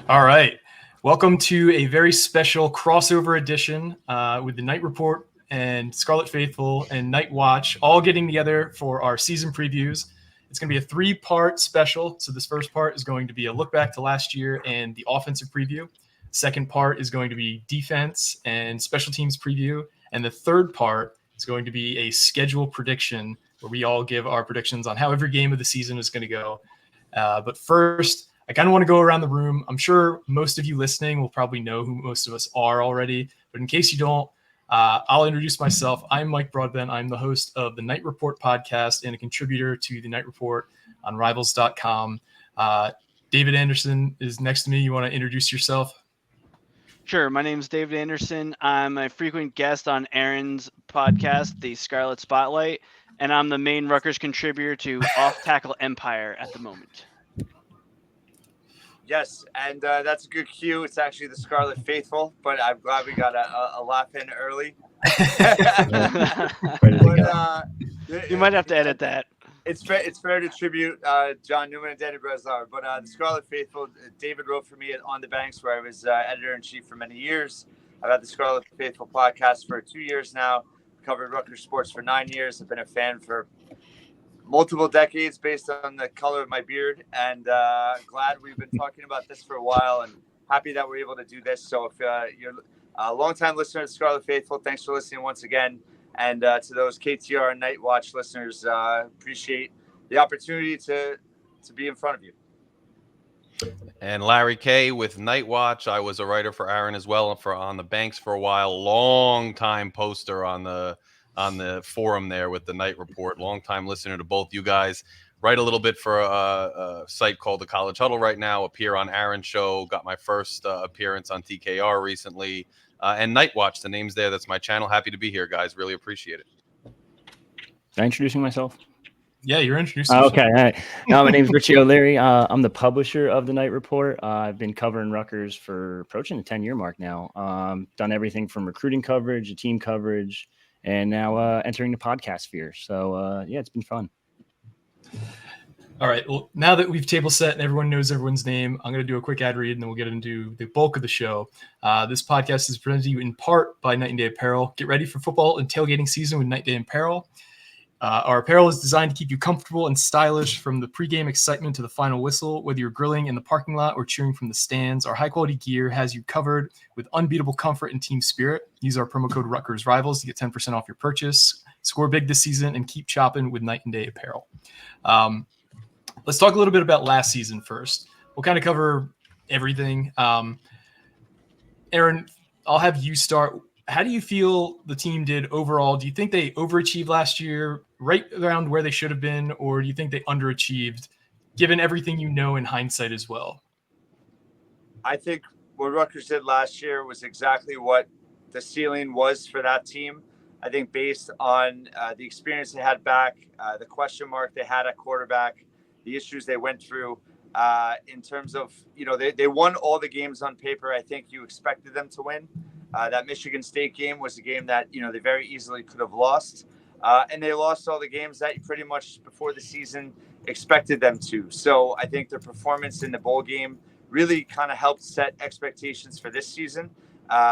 All right. Welcome to a very special crossover edition with the Night Report and Scarlet Faithful and Night Watch all getting together for our season previews. It's going to be a 3-part special. So this first part is going to be a look back to last year and the offensive preview. Second part is going to be defense and special teams preview. And the third part is going to be a schedule prediction where we all give our predictions on how every game of the season is going to go. But first, I kind of want to go around the room. I'm sure most of you listening will probably know who most of us are already. But in case you don't, I'll introduce myself. I'm Mike Broadbent. I'm the host of the Night Report podcast and a contributor to the Night Report on Rivals.com. David Anderson is next to me. You want to introduce yourself? Sure. My name is David Anderson. I'm a frequent guest on Aaron's podcast, the Scarlet Spotlight, and I'm the main Rutgers contributor to Off Tackle Empire at the moment. Yes, and that's a good cue. It's actually the Scarlet Faithful, but I'm glad we got a laugh in early. You might have to edit that. It's fair to tribute John Newman and Danny Breslau, but the Scarlet Faithful, David wrote for me On the Banks, where I was editor-in-chief for many years. I've had the Scarlet Faithful podcast for 2 years now. Covered Rutgers sports for 9 years. I've been a fan for multiple decades based on the color of my beard, and glad we've been talking about this for a while and happy that we're able to do this. So if you're a longtime listener to Scarlet Faithful, thanks for listening once again. And to those KTR and Night Watch listeners, appreciate the opportunity to be in front of you. And Larry K with Night Watch. I was a writer for Aaron as well for On the Banks for a while. Long time poster on the forum there with the Night Report. Long time listener to both you guys. Write a little bit for a site called the College Huddle right now. Appear on Aaron's show. Got my first appearance on TKR recently. And Night Watch, the name's there. That's my channel. Happy to be here, guys. Really appreciate it. Am I introducing myself? Yeah, you're introducing yourself. Okay. All right. My name's Richie O'Leary. I'm the publisher of the Night Report. I've been covering Rutgers for approaching the 10-year mark now. Done everything from recruiting coverage to team coverage, and now entering the podcast sphere. So, yeah, it's been fun. All right. Well, now that we've table set and everyone knows everyone's name, I'm going to do a quick ad read and then we'll get into the bulk of the show. This podcast is presented to you in part by Night and Day Apparel. Get ready for football and tailgating season with Night Day Apparel. Our apparel is designed to keep you comfortable and stylish from the pregame excitement to the final whistle. Whether you're grilling in the parking lot or cheering from the stands, our high-quality gear has you covered with unbeatable comfort and team spirit. Use our promo code Rutgers Rivals to get 10% off your purchase. Score big this season and keep chopping with Night and Day Apparel. Let's talk a little bit about last season first. We'll kind of cover everything. Aaron, I'll have you start. How do you feel the team did overall? Do you think they overachieved last year, right around where they should have been, or do you think they underachieved, given everything you know in hindsight as well? I think what Rutgers did last year was exactly what the ceiling was for that team. I think based on the experience they had back, the question mark they had at quarterback, the issues they went through in terms of, they won all the games on paper. I think you expected them to win. That Michigan State game was a game that, they very easily could have lost. And they lost all the games that you pretty much before the season expected them to. So I think their performance in the bowl game really kind of helped set expectations for this season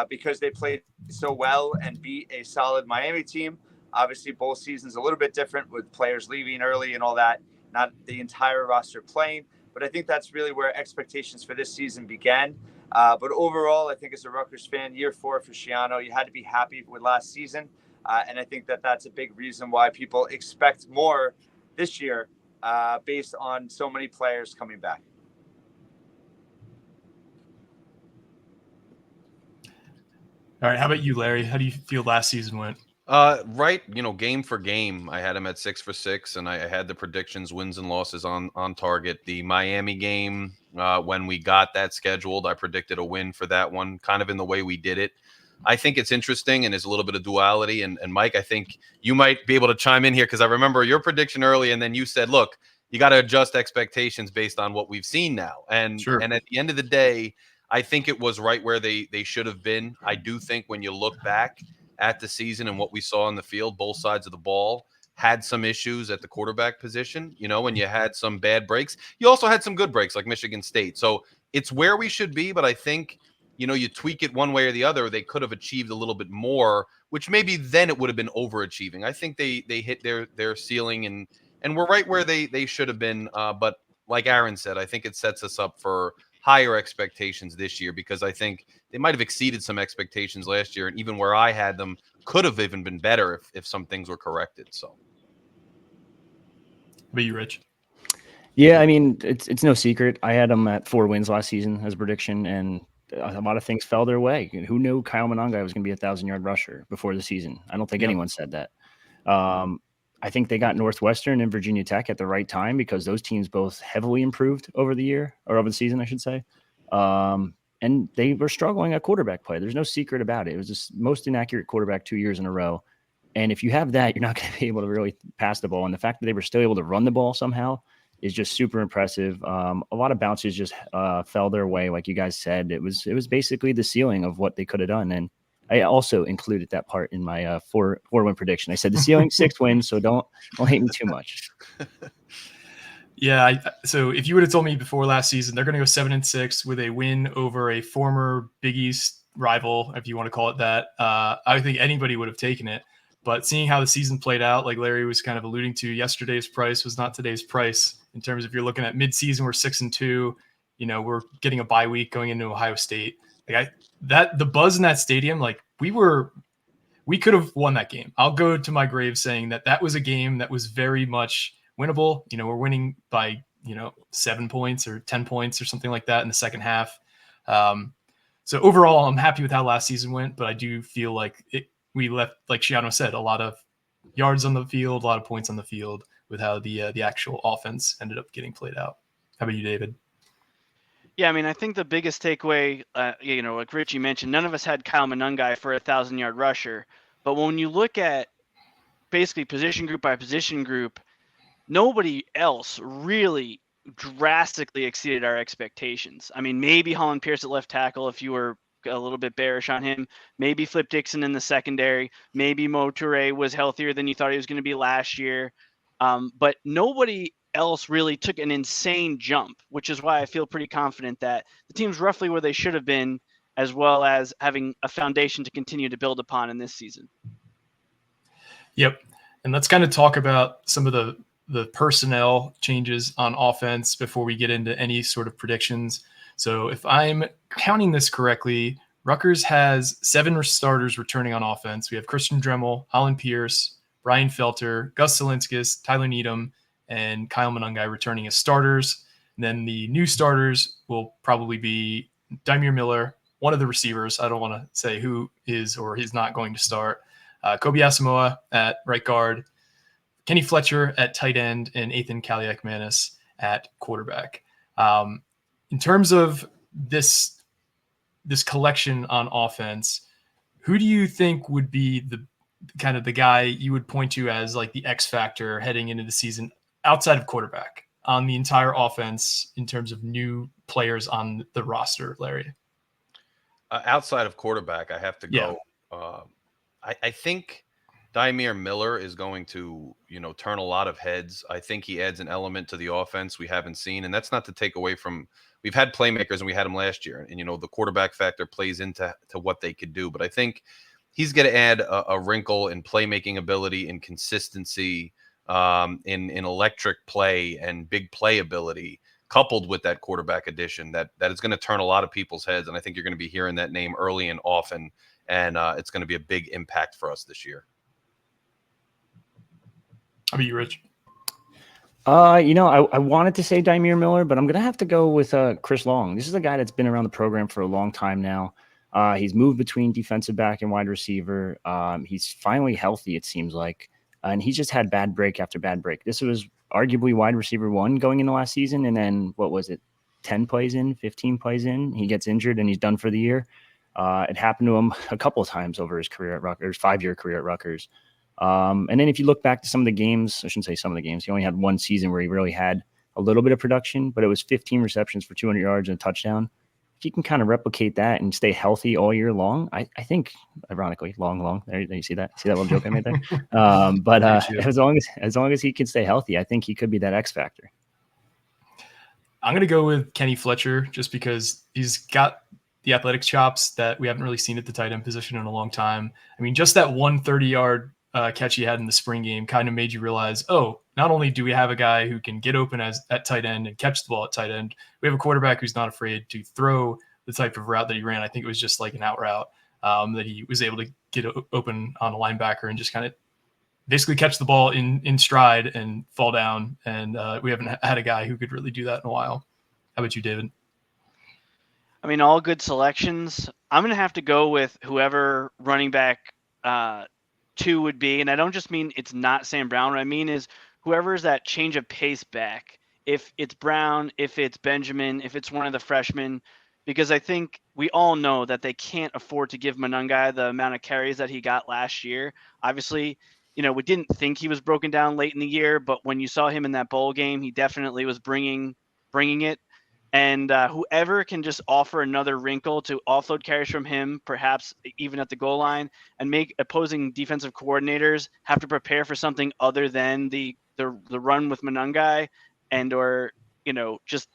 because they played so well and beat a solid Miami team. Obviously, bowl season's a little bit different with players leaving early and all that, not the entire roster playing. But I think that's really where expectations for this season began. But overall, I think as a Rutgers fan, year 4 for Schiano, you had to be happy with last season. And I think that that's a big reason why people expect more this year based on so many players coming back. All right. How about you, Larry? How do you feel last season went? Right. Game for game, I had him at 6 for 6, and I had the predictions, wins and losses on target. The Miami game, when we got that scheduled, I predicted a win for that one, kind of in the way we did it. I think it's interesting, and there's a little bit of duality. And Mike, I think you might be able to chime in here because I remember your prediction early, and then you said, look, you got to adjust expectations based on what we've seen now. And Sure. And at the end of the day, I think it was right where they should have been. I do think when you look back at the season and what we saw in the field, both sides of the ball had some issues at the quarterback position, when you had some bad breaks. You also had some good breaks like Michigan State. So it's where we should be, but I think, you tweak it one way or the other, they could have achieved a little bit more, which maybe then it would have been overachieving. I think they hit their ceiling and we're right where they should have been. But like Aaron said, I think it sets us up for higher expectations this year, because I think they might have exceeded some expectations last year, and even where I had them could have even been better if some things were corrected. So, But you, Rich? Yeah, I mean, it's no secret. I had them at 4 wins last season as a prediction, and a lot of things fell their way. Who knew Kyle Monangai was going to be a 1,000-yard rusher before the season? I don't think anyone said that. I think they got Northwestern and Virginia Tech at the right time, because those teams both heavily improved over the year, or over the season, I should say. And they were struggling at quarterback play. There's no secret about it. It was the most inaccurate quarterback 2 years in a row. And if you have that, you're not going to be able to really pass the ball. And the fact that they were still able to run the ball somehow is just super impressive. A lot of bounces just fell their way, like you guys said. It was basically the ceiling of what they could have done. And I also included that part in my 4-win prediction. I said the ceiling 6 wins, so don't hate me too much. Yeah. So if you would have told me before last season they're going to go 7-6 with a win over a former Big East rival, if you want to call it that, I think anybody would have taken it. But seeing how the season played out, like Larry was kind of alluding to, yesterday's price was not today's price. In terms of, if you're looking at mid-season, we're 6-2. We're getting a bye week going into Ohio State. The buzz in that stadium, like we could have won that game. I'll go to my grave saying that was a game that was very much winnable. We're winning by 7 points or 10 points or something like that in the second half. So overall, I'm happy with how last season went, but I do feel like we left, like Shiano said, a lot of yards on the field, a lot of points on the field with how the actual offense ended up getting played out. How about you, David? Yeah, I mean, I think the biggest takeaway, like Richie mentioned, none of us had Kyle Monangai for a 1,000-yard rusher. But when you look at basically position group by position group, nobody else really drastically exceeded our expectations. I mean, maybe Holland Pierce at left tackle, if you were a little bit bearish on him. Maybe Flip Dixon in the secondary. Maybe Mo Toure was healthier than you thought he was going to be last year. But nobody else really took an insane jump, which is why I feel pretty confident that the team's roughly where they should have been, as well as having a foundation to continue to build upon in this season. Yep. And let's kind of talk about some of the personnel changes on offense before we get into any sort of predictions. So if I'm counting this correctly, Rutgers has 7 starters returning on offense. We have Christian Dremel, Holland Pierce, Brian Felter, Gus Salinskis, Tyler Needham, and Kyle Monangai returning as starters. And then the new starters will probably be Daimir Miller, one of the receivers. I don't want to say who is or is not going to start. Kobe Asamoah at right guard, Kenny Fletcher at tight end, and Ethan Kaliak-Manis at quarterback. In terms of this collection on offense, who do you think would be the kind of the guy you would point to as like the X factor heading into the season outside of quarterback on the entire offense in terms of new players on the roster, Larry? Outside of quarterback, I have to go. I think Daimir Miller is going to, turn a lot of heads. I think he adds an element to the offense we haven't seen, and that's not to take away from. We've had playmakers, and we had them last year, and the quarterback factor plays into what they could do. But I think he's going to add a wrinkle in playmaking ability, in consistency, in electric play and big play ability, coupled with that quarterback addition that is going to turn a lot of people's heads. And I think you're going to be hearing that name early and often, and it's going to be a big impact for us this year. How about you, Rich? I wanted to say Daimir Miller, but I'm going to have to go with Chris Long. This is a guy that's been around the program for a long time now. He's moved between defensive back and wide receiver. He's finally healthy, it seems like. And he's just had bad break after bad break. This was arguably wide receiver 1 going into last season. And then what was it? 10 plays in, 15 plays in, he gets injured and he's done for the year. It happened to him a couple of times over his career at Rutgers, 5-year career at Rutgers. And then if you look back to some of the games, I shouldn't say some of the games, he only had 1 season where he really had a little bit of production, but it was 15 receptions for 200 yards and a touchdown. If you can kind of replicate that and stay healthy all year long, I think, ironically, long, there you see that little joke I made there. But as long as he can stay healthy, I think he could be that X factor. I'm going to go with Kenny Fletcher just because he's got the athletic chops that we haven't really seen at the tight end position in a long time. I mean, just that 130-yard catch he had in the spring game kind of made you realize, oh, not only do we have a guy who can get open at tight end and catch the ball at tight end, we have a quarterback who's not afraid to throw the type of route that he ran. I think it was just like an out route that he was able to get open on a linebacker and just kind of basically catch the ball in stride and fall down. And we haven't had a guy who could really do that in a while. How about you, David? I mean, all good selections. I'm going to have to go with whoever running back 2 would be. And I don't just mean it's not Sam Brown. What I mean is whoever's that change of pace back. If it's Brown, if it's Benjamin, if it's one of the freshmen, because I think we all know that they can't afford to give Monangai the amount of carries that he got last year. Obviously, we didn't think he was broken down late in the year, but when you saw him in that bowl game, he definitely was bringing it. And whoever can just offer another wrinkle to offload carries from him, perhaps even at the goal line, and make opposing defensive coordinators have to prepare for something other than the run with Monangai or just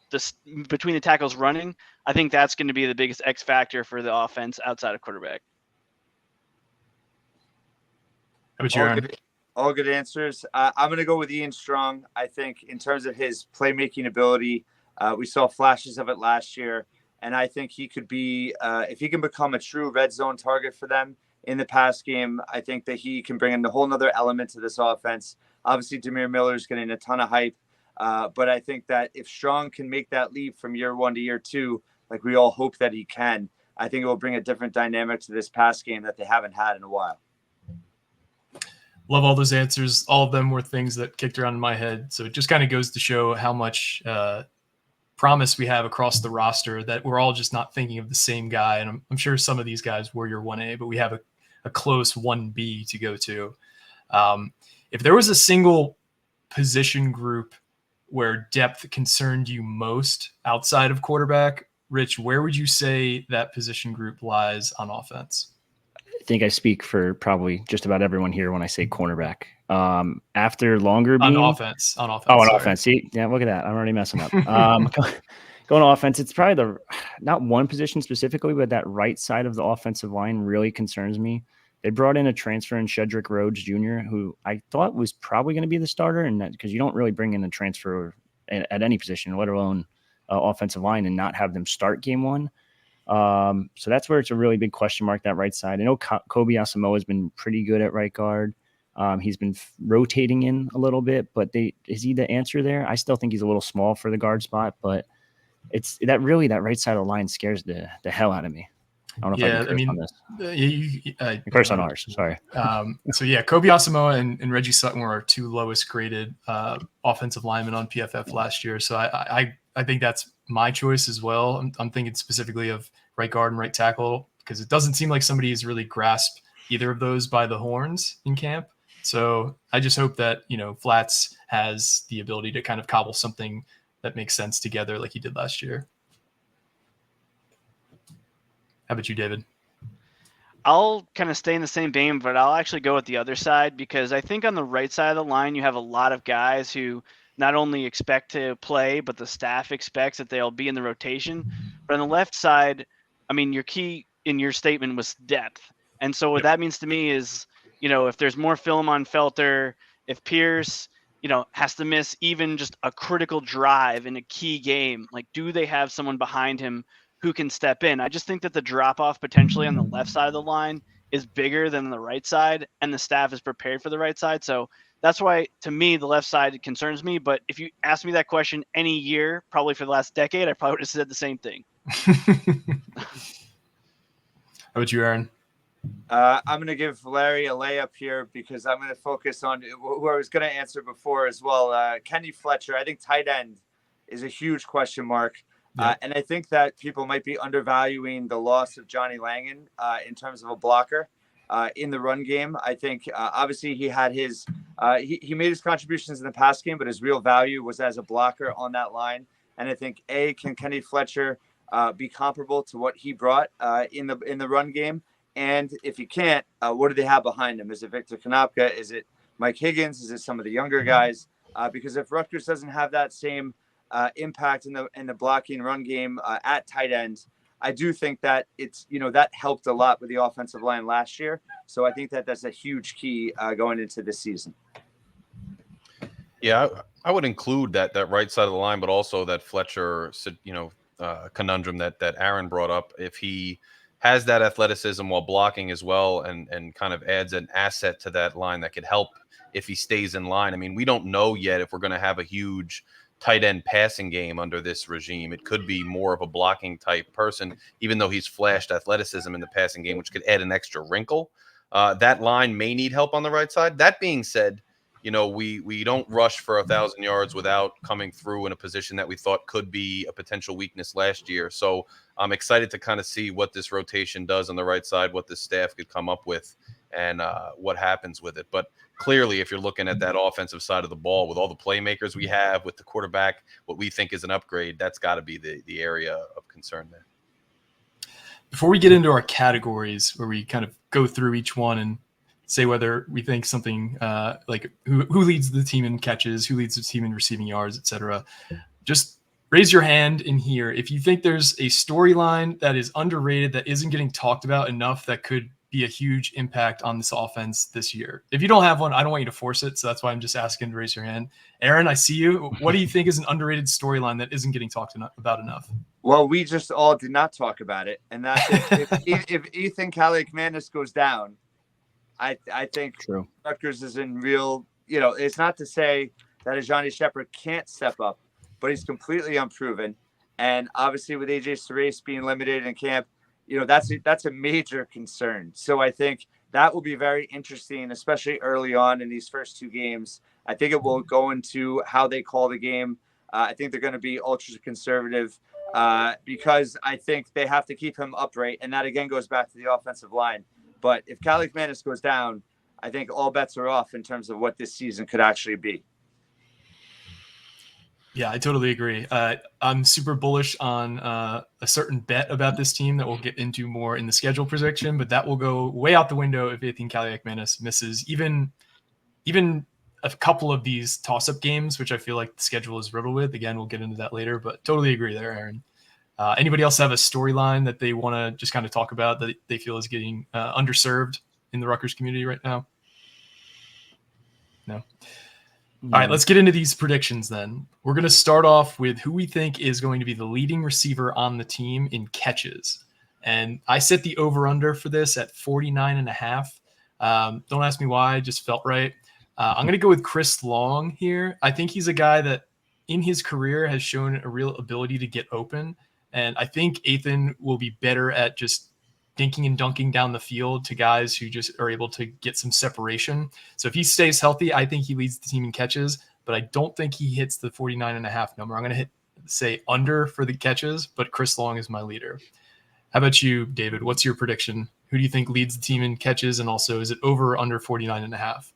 between the tackles running. I think that's going to be the biggest X factor for the offense outside of quarterback. How about you, Aaron? All good answers. I'm going to go with Ian Strong. I think in terms of his playmaking ability, we saw flashes of it last year, and I think he could be, if he can become a true red zone target for them in the pass game, I think that he can bring in a whole nother element to this offense. Obviously, Demir Miller is getting a ton of hype, but I think that if Strong can make that leap from year 1 to year 2, like we all hope that he can, I think it will bring a different dynamic to this pass game that they haven't had in a while. Love all those answers. All of them were things that kicked around in my head. So it just kind of goes to show how much promise we have across the roster, that we're all just not thinking of the same guy. And I'm sure some of these guys were your 1A, but we have a close 1B to go to. If there was a single position group where depth concerned you most outside of quarterback, Rich, where would you say that position group lies on offense? I think I speak for probably just about everyone here when I say cornerback. After longer on being offense. Oh, on sorry. Offense. See, yeah, look at that. I'm already messing up. Going offense, it's probably not one position specifically, but that right side of the offensive line really concerns me. They brought in a transfer in Shedrick Rhodes Jr., who I thought was probably going to be the starter, and that because you don't really bring in a transfer at any position, let alone offensive line, and not have them start game 1. So that's where it's a really big question mark, that right side. I know Kobe Asamoah has been pretty good at right guard. He's been rotating in a little bit, but is he the answer there? I still think he's a little small for the guard spot, but it's that right side of the line scares the hell out of me. I don't know if I can curse on this. Curse on ours. Sorry. So yeah, Kobe Asamoah and Reggie Sutton were our 2 lowest graded offensive linemen on PFF last year. So I think that's my choice as well. I'm thinking specifically of right guard and right tackle, because it doesn't seem like somebody has really grasped either of those by the horns in camp. So I just hope that, Flats has the ability to kind of cobble something that makes sense together like he did last year. How about you, David? I'll kind of stay in the same vein, but I'll actually go with the other side, because I think on the right side of the line, you have a lot of guys who not only expect to play, but the staff expects that they'll be in the rotation. But on the left side, I mean, your key in your statement was depth. And so what that means to me is, if there's more film on Felter, if Pierce, has to miss even just a critical drive in a key game, like, do they have someone behind him who can step in? I just think that the drop-off potentially on the left side of the line is bigger than the right side, and the staff is prepared for the right side. So that's why, to me, the left side concerns me. But if you asked me that question any year, probably for the last decade, I probably would have said the same thing. How about you, Aaron? I'm going to give Larry a layup here, because I'm going to focus on who I was going to answer before as well. Kenny Fletcher, I think tight end is a huge question mark. And I think that people might be undervaluing the loss of Johnny Langan in terms of a blocker in the run game. I think obviously he had he made his contributions in the pass game, but his real value was as a blocker on that line. And I think can Kenny Fletcher be comparable to what he brought in the run game? And if he can't, what do they have behind him? Is it Victor Konopka? Is it Mike Higgins? Is it some of the younger guys? Because if Rutgers doesn't have that same impact in the blocking run game at tight end. I do think that it's, that helped a lot with the offensive line last year. So I think that that's a huge key going into this season. Yeah, I would include that right side of the line, but also that Fletcher, conundrum that Aaron brought up. If he has that athleticism while blocking as well, and kind of adds an asset to that line that could help if he stays in line. I mean, we don't know yet if we're going to have a huge tight end passing game under this regime. It could be more of a blocking type person, even though he's flashed athleticism in the passing game, which could add an extra wrinkle. That line may need help on the right side. That being said, we don't rush for 1,000 yards without coming through in a position that we thought could be a potential weakness last year. So I'm excited to kind of see what this rotation does on the right side, what this staff could come up with, and what happens with it. But clearly, if you're looking at that offensive side of the ball with all the playmakers we have, with the quarterback, what we think is an upgrade, that's got to be the area of concern there. Before we get into our categories, where we kind of go through each one and say whether we think something like who leads the team in catches, who leads the team in receiving yards, etc., just raise your hand in here if you think there's a storyline that is underrated, that isn't getting talked about enough, that could be a huge impact on this offense this year. If you don't have one, I don't want you to force it, so that's why I'm just asking to raise your hand. Aaron, I see you. What do you think is an underrated storyline that isn't getting talked about enough? Well, we just all did not talk about it, and that's if Ethan Kaliakmanis goes down, I think True. Rutgers is in real, it's not to say that Ajani Shepherd can't step up, but he's completely unproven. And obviously with AJ Serace being limited in camp, that's a major concern. So I think that will be very interesting, especially early on in these first two games. I think it will go into how they call the game. I think they're going to be ultra conservative because I think they have to keep him upright. And that, again, goes back to the offensive line. But if Kaliakmanis goes down, I think all bets are off in terms of what this season could actually be. Yeah, I totally agree. I'm super bullish on a certain bet about this team that we'll get into more in the schedule prediction, but that will go way out the window if Ethan Kaliakmanis misses even a couple of these toss-up games, which I feel like the schedule is riddled with. Again, we'll get into that later, but totally agree there, Aaron. Anybody else have a storyline that they want to just kind of talk about that they feel is getting underserved in the Rutgers community right now? No. All right, let's get into these predictions then. We're going to start off with who we think is going to be the leading receiver on the team in catches. And I set the over-under for this at 49.5. Don't ask me why, I just felt right. I'm going to go with Chris Long here. I think he's a guy that in his career has shown a real ability to get open. And I think Ethan will be better at just dinking and dunking down the field to guys who just are able to get some separation. So if he stays healthy, I think he leads the team in catches, but I don't think he hits the 49.5 number. I'm going to say under for the catches, but Chris Long is my leader. How about you, David? What's your prediction? Who do you think leads the team in catches? And also, is it over or under 49.5?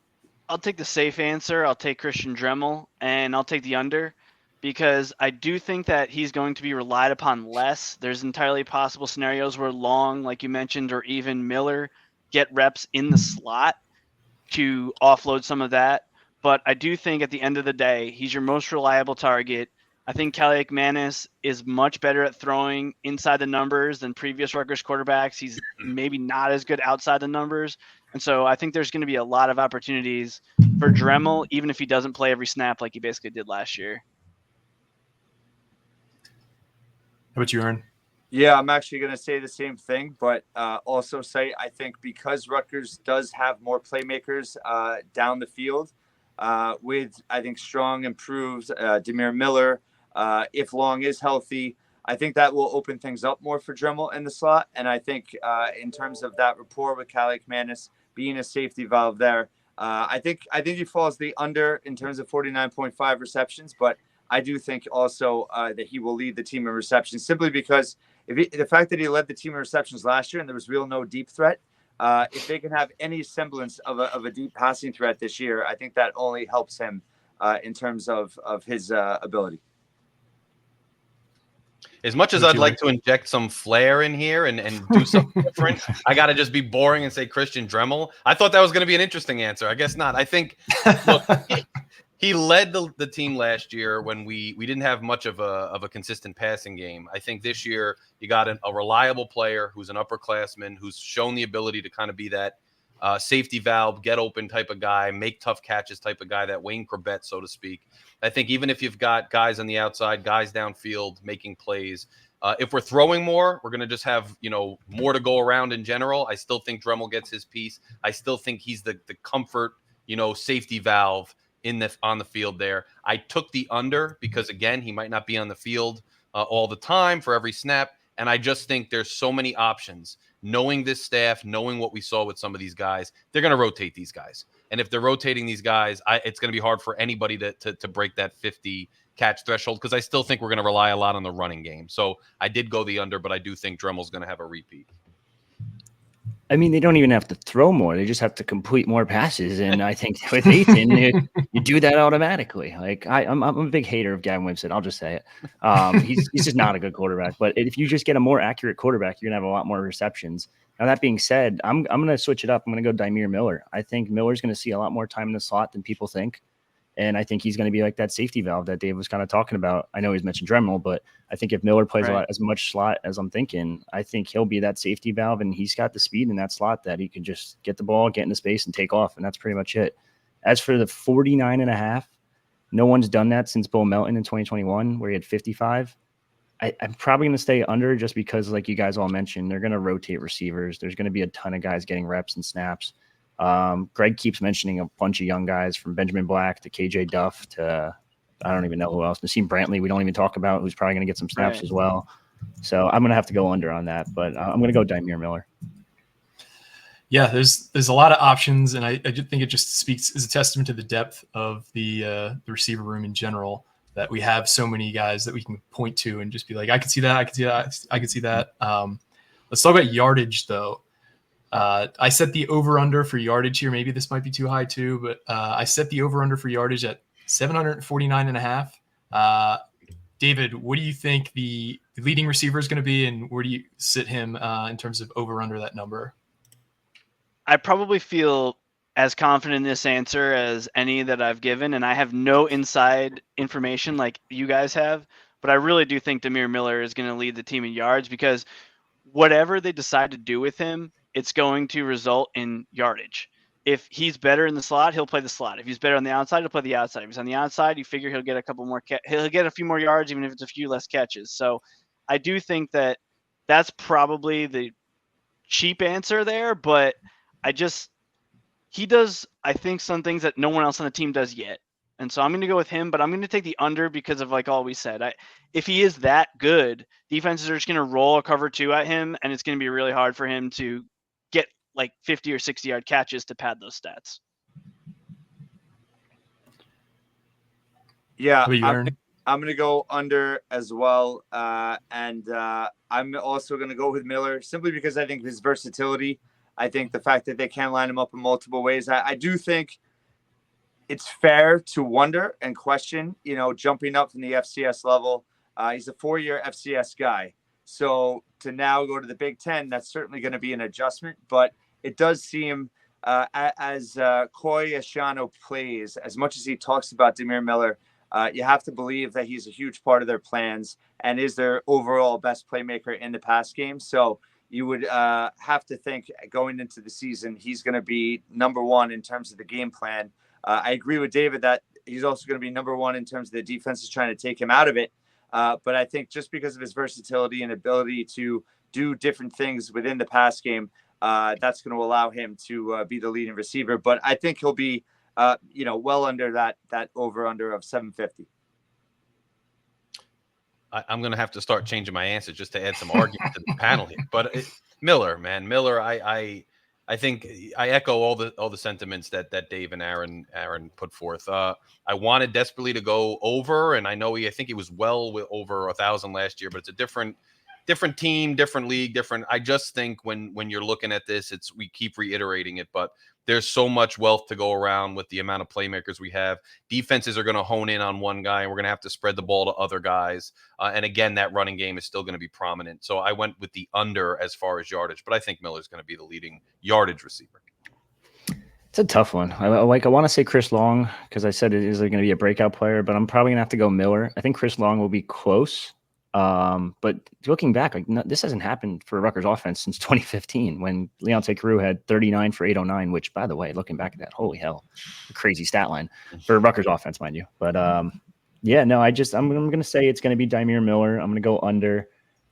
I'll take the safe answer. I'll take Christian Dremel, and I'll take the under, because I do think that he's going to be relied upon less. There's entirely possible scenarios where Long, like you mentioned, or even Miller get reps in the slot to offload some of that. But I do think at the end of the day, he's your most reliable target. I think Kaliakmanis is much better at throwing inside the numbers than previous Rutgers quarterbacks. He's maybe not as good outside the numbers. And so I think there's going to be a lot of opportunities for Dremel, even if he doesn't play every snap like he basically did last year. How about you, Aaron? Yeah, I'm actually going to say the same thing, but also say I think because Rutgers does have more playmakers down the field with, I think, strong, improved Demir Miller, if Long is healthy, I think that will open things up more for Dremel in the slot. And I think in terms of that rapport with Kaliakmanis being a safety valve there, I think he falls the under in terms of 49.5 receptions, but I do think also that he will lead the team in receptions simply because the fact that he led the team in receptions last year and there was no deep threat, if they can have any semblance of a deep passing threat this year, I think that only helps him in terms of his ability. As much as I'd like to inject some flair in here and do something different, I got to just be boring and say Christian Dremel. I thought that was going to be an interesting answer. I guess not. I think, look, He led the team last year when we didn't have much of a consistent passing game. I think this year you got a reliable player who's an upperclassman who's shown the ability to kind of be that safety valve, get open type of guy, make tough catches type of guy, that Wayne Corbett, so to speak. I think even if you've got guys on the outside, guys downfield making plays, if we're throwing more, we're going to just have, more to go around in general. I still think Dremel gets his piece. I still think he's the comfort, safety valve on the field there. I took the under because, again, he might not be on the field all the time for every snap. And I just think there's so many options. Knowing this staff, knowing what we saw with some of these guys, they're going to rotate these guys. And if they're rotating these guys, it's going to be hard for anybody to break that 50 catch threshold, because I still think we're going to rely a lot on the running game. So I did go the under, but I do think Dremel's going to have a repeat. I mean, they don't even have to throw more. They just have to complete more passes. And I think with Ethan, you do that automatically. Like I'm a big hater of Gavin Wimsatt. I'll just say it. He's just not a good quarterback. But if you just get a more accurate quarterback, you're going to have a lot more receptions. Now, that being said, I'm going to switch it up. I'm going to go Dymere Miller. I think Miller's going to see a lot more time in the slot than people think. And I think he's going to be like that safety valve that Dave was kind of talking about. I know he's mentioned Dremel, but I think if Miller plays as much slot as I'm thinking, I think he'll be that safety valve, and he's got the speed in that slot that he can just get the ball, get into space, and take off, and that's pretty much it. As for the 49.5, no one's done that since Bo Melton in 2021, where he had 55. I'm probably going to stay under just because, like you guys all mentioned, they're going to rotate receivers. There's going to be a ton of guys getting reps and snaps. Greg keeps mentioning a bunch of young guys from Benjamin Black to KJ Duff to I don't even know who else. Nassim Brantley, we don't even talk about, who's probably going to get some snaps as well. So I'm going to have to go under on that, but I'm going to go Dymere Miller. Yeah, there's a lot of options, and I think it just speaks as a testament to the depth of the receiver room in general, that we have so many guys that we can point to and just be like, I can see that, I can see that, I can see that. Let's talk about yardage, though. I set the over-under for yardage here. Maybe this might be too high too, but I set the over-under for yardage at 749.5. David, what do you think the leading receiver is going to be, and where do you sit him in terms of over-under that number? I probably feel as confident in this answer as any that I've given, and I have no inside information like you guys have, but I really do think Dymere Miller is going to lead the team in yards, because whatever they decide to do with him, it's going to result in yardage. If he's better in the slot, he'll play the slot. If he's better on the outside, he'll play the outside. If he's on the outside, you figure he'll get a couple more. He'll get a few more yards, even if it's a few less catches. So, I do think that that's probably the cheap answer there. But he does, I think, some things that no one else on the team does yet. And so I'm going to go with him, but I'm going to take the under because of like all we said. If he is that good, defenses are just going to roll a cover 2 at him, and it's going to be really hard for him to get like 50 or 60 yard catches to pad those stats. Yeah, I'm going to go under as well. And I'm also going to go with Miller simply because I think his versatility, I think the fact that they can line him up in multiple ways. I do think it's fair to wonder and question, jumping up from the FCS level. He's a 4-year FCS guy. So to now go to the Big Ten, that's certainly going to be an adjustment. But it does seem as Coy Asciano plays, as much as he talks about Dymere Miller, you have to believe that he's a huge part of their plans and is their overall best playmaker in the pass game. So you would have to think going into the season, he's going to be number one in terms of the game plan. I agree with David that he's also going to be number one in terms of the defense is trying to take him out of it. But I think just because of his versatility and ability to do different things within the pass game, that's going to allow him to be the leading receiver. But I think he'll be, well under that over-under of 750. I'm going to have to start changing my answer just to add some argument to the panel here. But Miller, I think I echo all the sentiments that Dave and Aaron put forth. I wanted desperately to go over, and I think he was well over 1,000 last year, but it's a different team, different league, different. I just think when you're looking at this, we keep reiterating it, but there's so much wealth to go around with the amount of playmakers we have. Defenses are going to hone in on one guy, and we're going to have to spread the ball to other guys. And again, that running game is still going to be prominent. So I went with the under as far as yardage, but I think Miller's going to be the leading yardage receiver. It's a tough one. I want to say Chris Long because I said it is going to be a breakout player, but I'm probably going to have to go Miller. I think Chris Long will be close. But looking back, this hasn't happened for Rutgers offense since 2015 when Leonte Carew had 39 for 809, which, by the way, looking back at that, holy hell, a crazy stat line for Rutgers offense, mind you. But yeah, no, I'm going to say it's going to be Dymere Miller. I'm going to go under.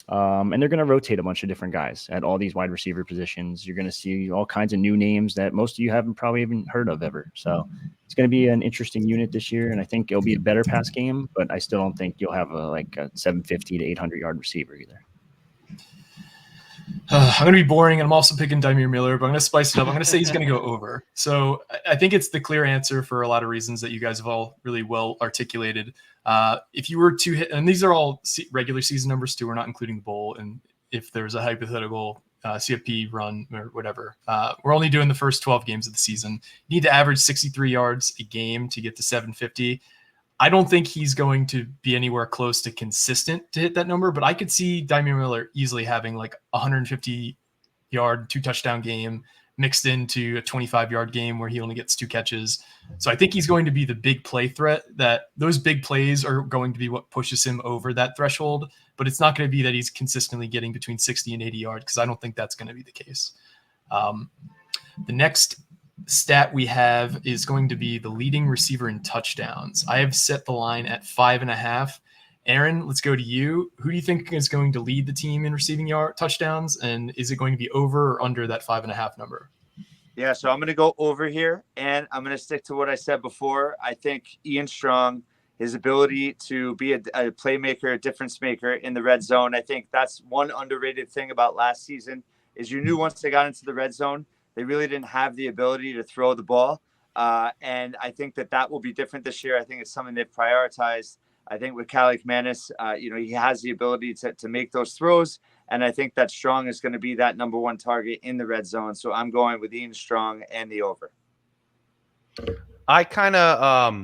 And they're going to rotate a bunch of different guys at all these wide receiver positions. You're going to see all kinds of new names that most of you haven't probably even heard of ever. So it's going to be an interesting unit this year, and I think it'll be a better pass game, but I still don't think you'll have a 750 to 800-yard receiver either. I'm going to be boring, and I'm also picking Dymere Miller, but I'm going to spice it up. I'm going to say he's going to go over. So I think it's the clear answer for a lot of reasons that you guys have all really well articulated. If you were to hit, and these are all regular season numbers too, we're not including the bowl, and if there's a hypothetical CFP run or whatever, we're only doing the first 12 games of the season. You need to average 63 yards a game to get to 750. I don't think he's going to be anywhere close to consistent to hit that number, but I could see Dymere Miller easily having like 150-yard, 2-touchdown game mixed into a 25-yard game where he only gets 2 catches. So I think he's going to be the big play threat, that those big plays are going to be what pushes him over that threshold, but it's not going to be that he's consistently getting between 60 and 80 yards because I don't think that's going to be the case. The next stat we have is going to be the leading receiver in touchdowns. I have set the line at 5.5. Aaron, let's go to you. Who do you think is going to lead the team in receiving touchdowns? And is it going to be over or under that 5.5 number? Yeah, so I'm going to go over here, and I'm going to stick to what I said before. I think Ian Strong, his ability to be a playmaker, a difference maker in the red zone, I think that's one underrated thing about last season is you knew once they got into the red zone, they really didn't have the ability to throw the ball. And I think that will be different this year. I think it's something they've prioritized. I think with Calic Manis, he has the ability to make those throws. And I think that Strong is going to be that number one target in the red zone. So I'm going with Ian Strong and the over. I kind of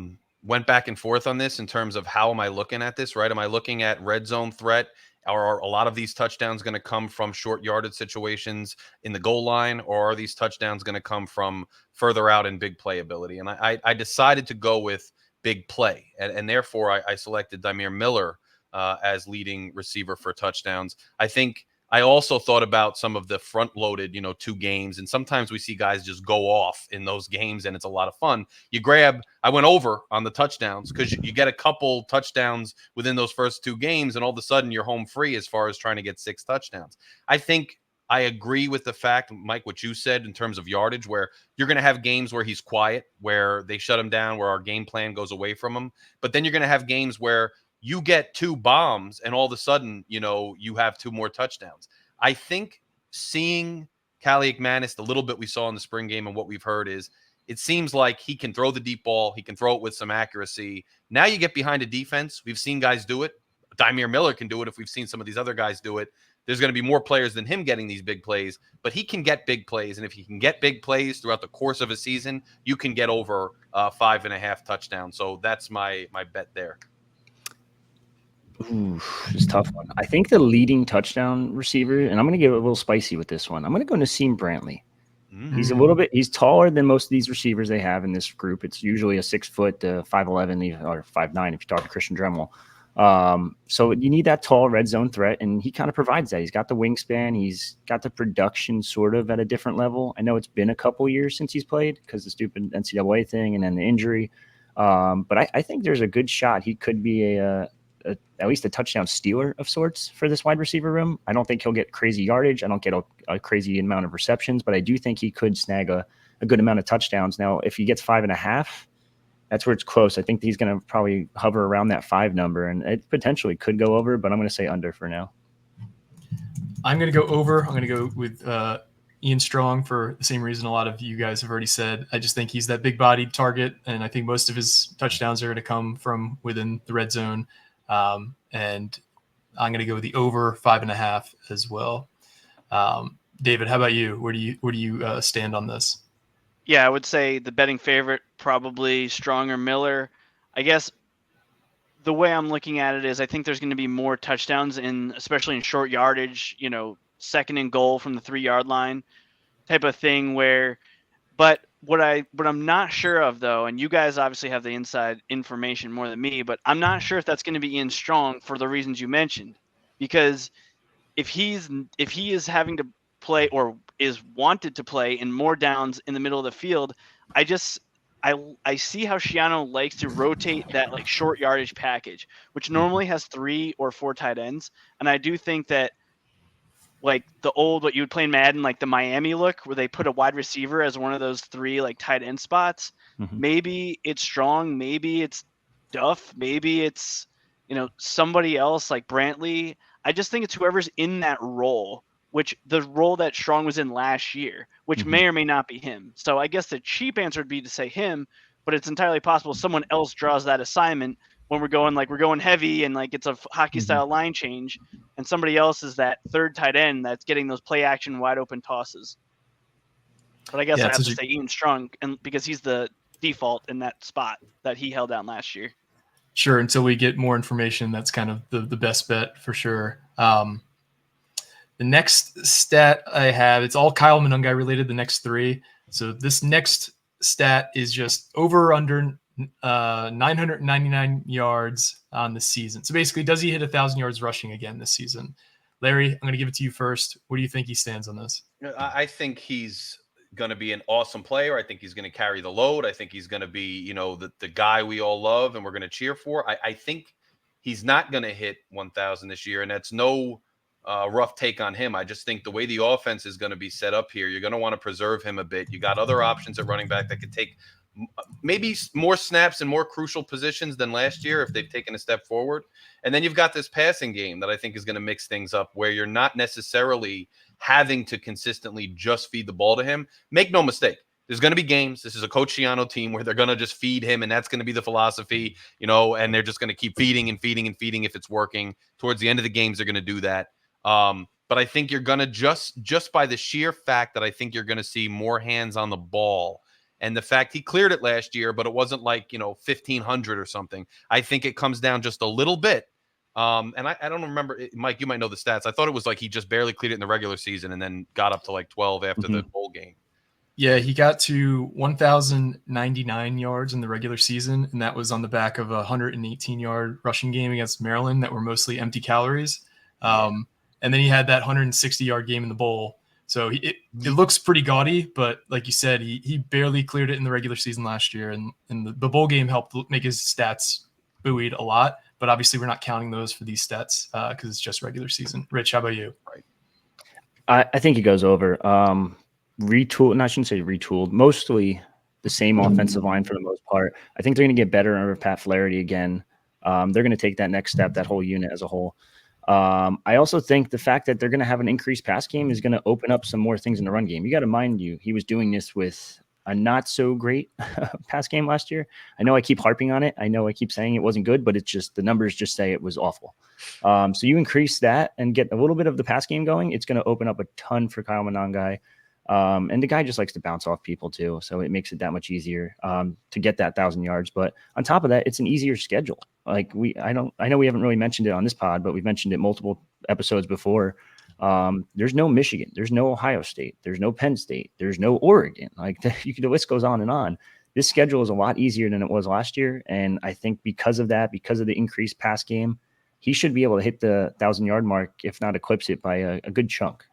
went back and forth on this in terms of how am I looking at this, right? Am I looking at red zone threat? Are a lot of these touchdowns going to come from short yardage situations in the goal line, or are these touchdowns going to come from further out in big play ability? And I decided to go with big play, and therefore I selected Dymere Miller as leading receiver for touchdowns. I think I also thought about some of the front-loaded, 2 games, and sometimes we see guys just go off in those games, and it's a lot of fun. I went over on the touchdowns because you get a couple touchdowns within those first 2 games, and all of a sudden you're home free as far as trying to get 6 touchdowns. I think I agree with the fact, Mike, what you said in terms of yardage, where you're going to have games where he's quiet, where they shut him down, where our game plan goes away from him. But then you're going to have games where you get 2 bombs and all of a sudden, you have 2 more touchdowns. I think seeing Calic Manis, the little bit we saw in the spring game and what we've heard is it seems like he can throw the deep ball. He can throw it with some accuracy. Now you get behind a defense. We've seen guys do it. Dymere Miller can do it if we've seen some of these other guys do it. There's going to be more players than him getting these big plays, but he can get big plays. And if he can get big plays throughout the course of a season, you can get over 5.5 touchdowns. So that's my bet there. Ooh, it's a tough one. I think the leading touchdown receiver, and I'm going to get a little spicy with this one. I'm going to go Nassim Brantley. He's taller than most of these receivers they have in this group. It's usually a 6 foot, 5'11", or 5'9" if you talk to Christian Dremel. So you need that tall red zone threat, and he kind of provides that. He's got the wingspan. He's got the production sort of at a different level. I know it's been a couple years since he's played because the stupid NCAA thing and then the injury. But I think there's a good shot he could be at least a touchdown stealer of sorts for this wide receiver room. I don't think he'll get crazy yardage. I don't get a crazy amount of receptions, but I do think he could snag a good amount of touchdowns. Now, if he gets 5.5, that's where it's close. I think he's going to probably hover around that 5 number, and it potentially could go over, but I'm going to say under for now. I'm going to go over. I'm going to go with Ian Strong for the same reason a lot of you guys have already said. I just think he's that big-bodied target, and I think most of his touchdowns are going to come from within the red zone. And I'm going to go with the over 5.5 as well. David, how about you? Where do you stand on this? Yeah, I would say the betting favorite, probably Strong or Miller. I guess the way I'm looking at it is I think there's going to be more touchdowns especially in short yardage, 2nd and goal from the 3-yard line type of thing but what I'm not sure of though, and you guys obviously have the inside information more than me, but I'm not sure if that's going to be Ian Strong for the reasons you mentioned, because if he is having to play or is wanted to play in more downs in the middle of the field, I see how Shiano likes to rotate that like short yardage package, which normally has 3 or 4 tight ends, and I do think that like the old what you would play in Madden, like the Miami look where they put a wide receiver as one of those 3 like tight end spots. Mhm. Maybe it's Strong, maybe it's Duff, maybe it's somebody else like Brantley. I just think it's whoever's in that role, which the role that Strong was in last year, which Mhm. may or may not be him. So I guess the cheap answer would be to say him, but it's entirely possible someone else draws that assignment when we're going heavy and like it's a hockey style line change, and somebody else is that third tight end that's getting those play action wide open tosses. But I guess I have to say Ian Strong, and because he's the default in that spot that he held down last year. Sure, until we get more information, that's kind of the best bet for sure. The next stat I have, it's all Kyle Monungai related, the next 3. So this next stat is just over or under 999 yards on the season. So basically, does he hit 1,000 yards rushing again this season? Larry, I'm going to give it to you first. What do you think he stands on this? I think he's going to be an awesome player. I think he's going to carry the load. I think he's going to be, the guy we all love and we're going to cheer for. I think he's not going to hit 1,000 this year, and that's no rough take on him. I just think the way the offense is going to be set up here, you're going to want to preserve him a bit. You got other options at running back that could take maybe more snaps and more crucial positions than last year if they've taken a step forward. And then you've got this passing game that I think is going to mix things up where you're not necessarily having to consistently just feed the ball to him. Make no mistake, there's going to be games. This is a Coach Shiano team where they're going to just feed him, and that's going to be the philosophy, and they're just going to keep feeding and feeding and feeding if it's working. Towards the end of the games, they're going to do that. But I think you're going to just by the sheer fact that I think you're going to see more hands on the ball, and the fact he cleared it last year, but it wasn't like 1,500 or something. I think it comes down just a little bit. And I don't remember, Mike, you might know the stats. I thought it was like he just barely cleared it in the regular season and then got up to like 12 after the bowl game. Yeah, he got to 1,099 yards in the regular season, and that was on the back of a 118-yard rushing game against Maryland that were mostly empty calories. And then he had that 160-yard game in the bowl. So it looks pretty gaudy, but like you said, he barely cleared it in the regular season last year, and the bowl game helped make his stats buoyed a lot. But obviously, we're not counting those for these stats because it's just regular season. Rich, how about you? Right. I think he goes over. Retooled, and I shouldn't say retooled, mostly the same offensive line for the most part. I think they're going to get better under Pat Flaherty again. They're going to take that next step, that whole unit as a whole. I also think the fact that they're going to have an increased pass game is going to open up some more things in the run game. You got to mind he was doing this with a not so great pass game last year. I know I keep harping on it. I know I keep saying it wasn't good, but it's just the numbers just say it was awful. So you increase that and get a little bit of the pass game going. It's going to open up a ton for Kyle Monungai. And the guy just likes to bounce off people too. So it makes it that much easier to get that 1,000 yards. But on top of that, it's an easier schedule. Like I know we haven't really mentioned it on this pod, but we've mentioned it multiple episodes before. There's no Michigan, there's no Ohio State, there's no Penn State, there's no Oregon. Like the list goes on and on. This schedule is a lot easier than it was last year. And I think because of that, because of the increased pass game, he should be able to hit the 1,000-yard mark, if not eclipse it by a good chunk.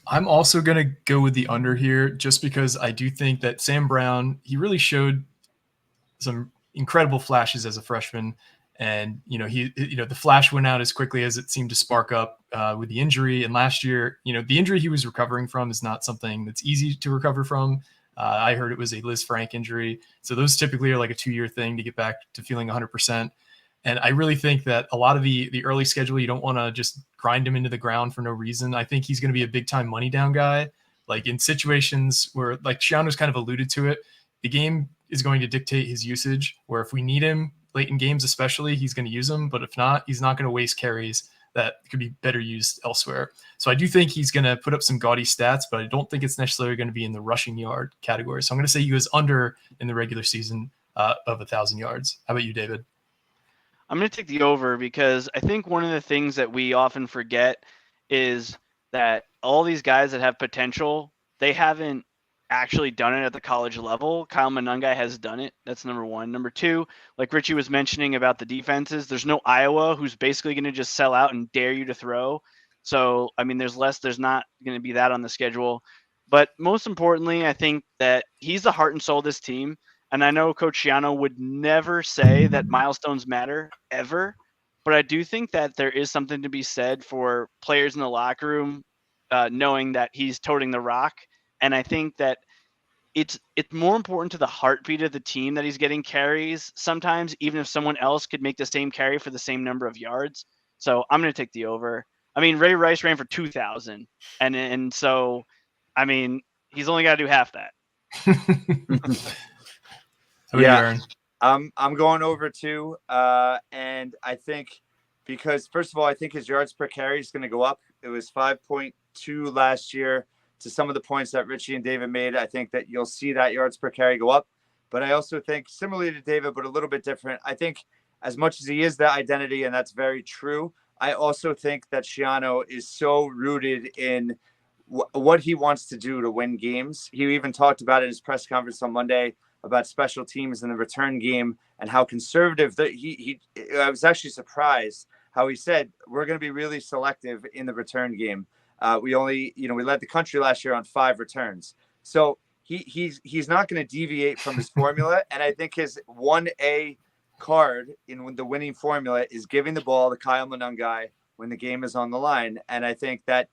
I'm also going to go with the under here just because I do think that Sam Brown, he really showed some incredible flashes as a freshman. And, the flash went out as quickly as it seemed to spark up with the injury. And last year, the injury he was recovering from is not something that's easy to recover from. I heard it was a Liz Frank injury. So those typically are like a 2-year thing to get back to feeling 100%. And I really think that a lot of the early schedule, you don't want to just grind him into the ground for no reason. I think he's going to be a big time money down guy. Like in situations where, like Shiano's kind of alluded to it, the game is going to dictate his usage, where if we need him late in games, especially, he's going to use them. But if not, he's not going to waste carries that could be better used elsewhere. So I do think he's going to put up some gaudy stats, but I don't think it's necessarily going to be in the rushing yard category. So I'm going to say he goes under in the regular season of 1,000 yards. How about you, David? I'm going to take the over because I think one of the things that we often forget is that all these guys that have potential, they haven't actually done it at the college level. Kyle Monangai has done it. That's number one. Number two, like Richie was mentioning about the defenses, there's no Iowa who's basically going to just sell out and dare you to throw. So, I mean, there's not going to be that on the schedule. But most importantly, I think that he's the heart and soul of this team. And I know Coach Schiano would never say that milestones matter ever. But I do think that there is something to be said for players in the locker room knowing that he's toting the rock. And I think that it's more important to the heartbeat of the team that he's getting carries sometimes, even if someone else could make the same carry for the same number of yards. So I'm going to take the over. I mean, Ray Rice ran for 2,000, and so, I mean, he's only got to do half that. How about you, Aaron? I'm going over too, and I think because first of all, I think his yards per carry is going to go up. It was 5.2 last year. To some of the points that Richie and David made, I think that you'll see that yards per carry go up. But I also think, similarly to David, but a little bit different, I think as much as he is that identity, and that's very true, I also think that Schiano is so rooted in what he wants to do to win games. He even talked about it in his press conference on Monday about special teams in the return game and how conservative I was actually surprised how he said, we're going to be really selective in the return game. We led the country last year on 5 returns. So he's not going to deviate from his formula. And I think his 1A card in the winning formula is giving the ball to Kyle Monangai when the game is on the line. And I think that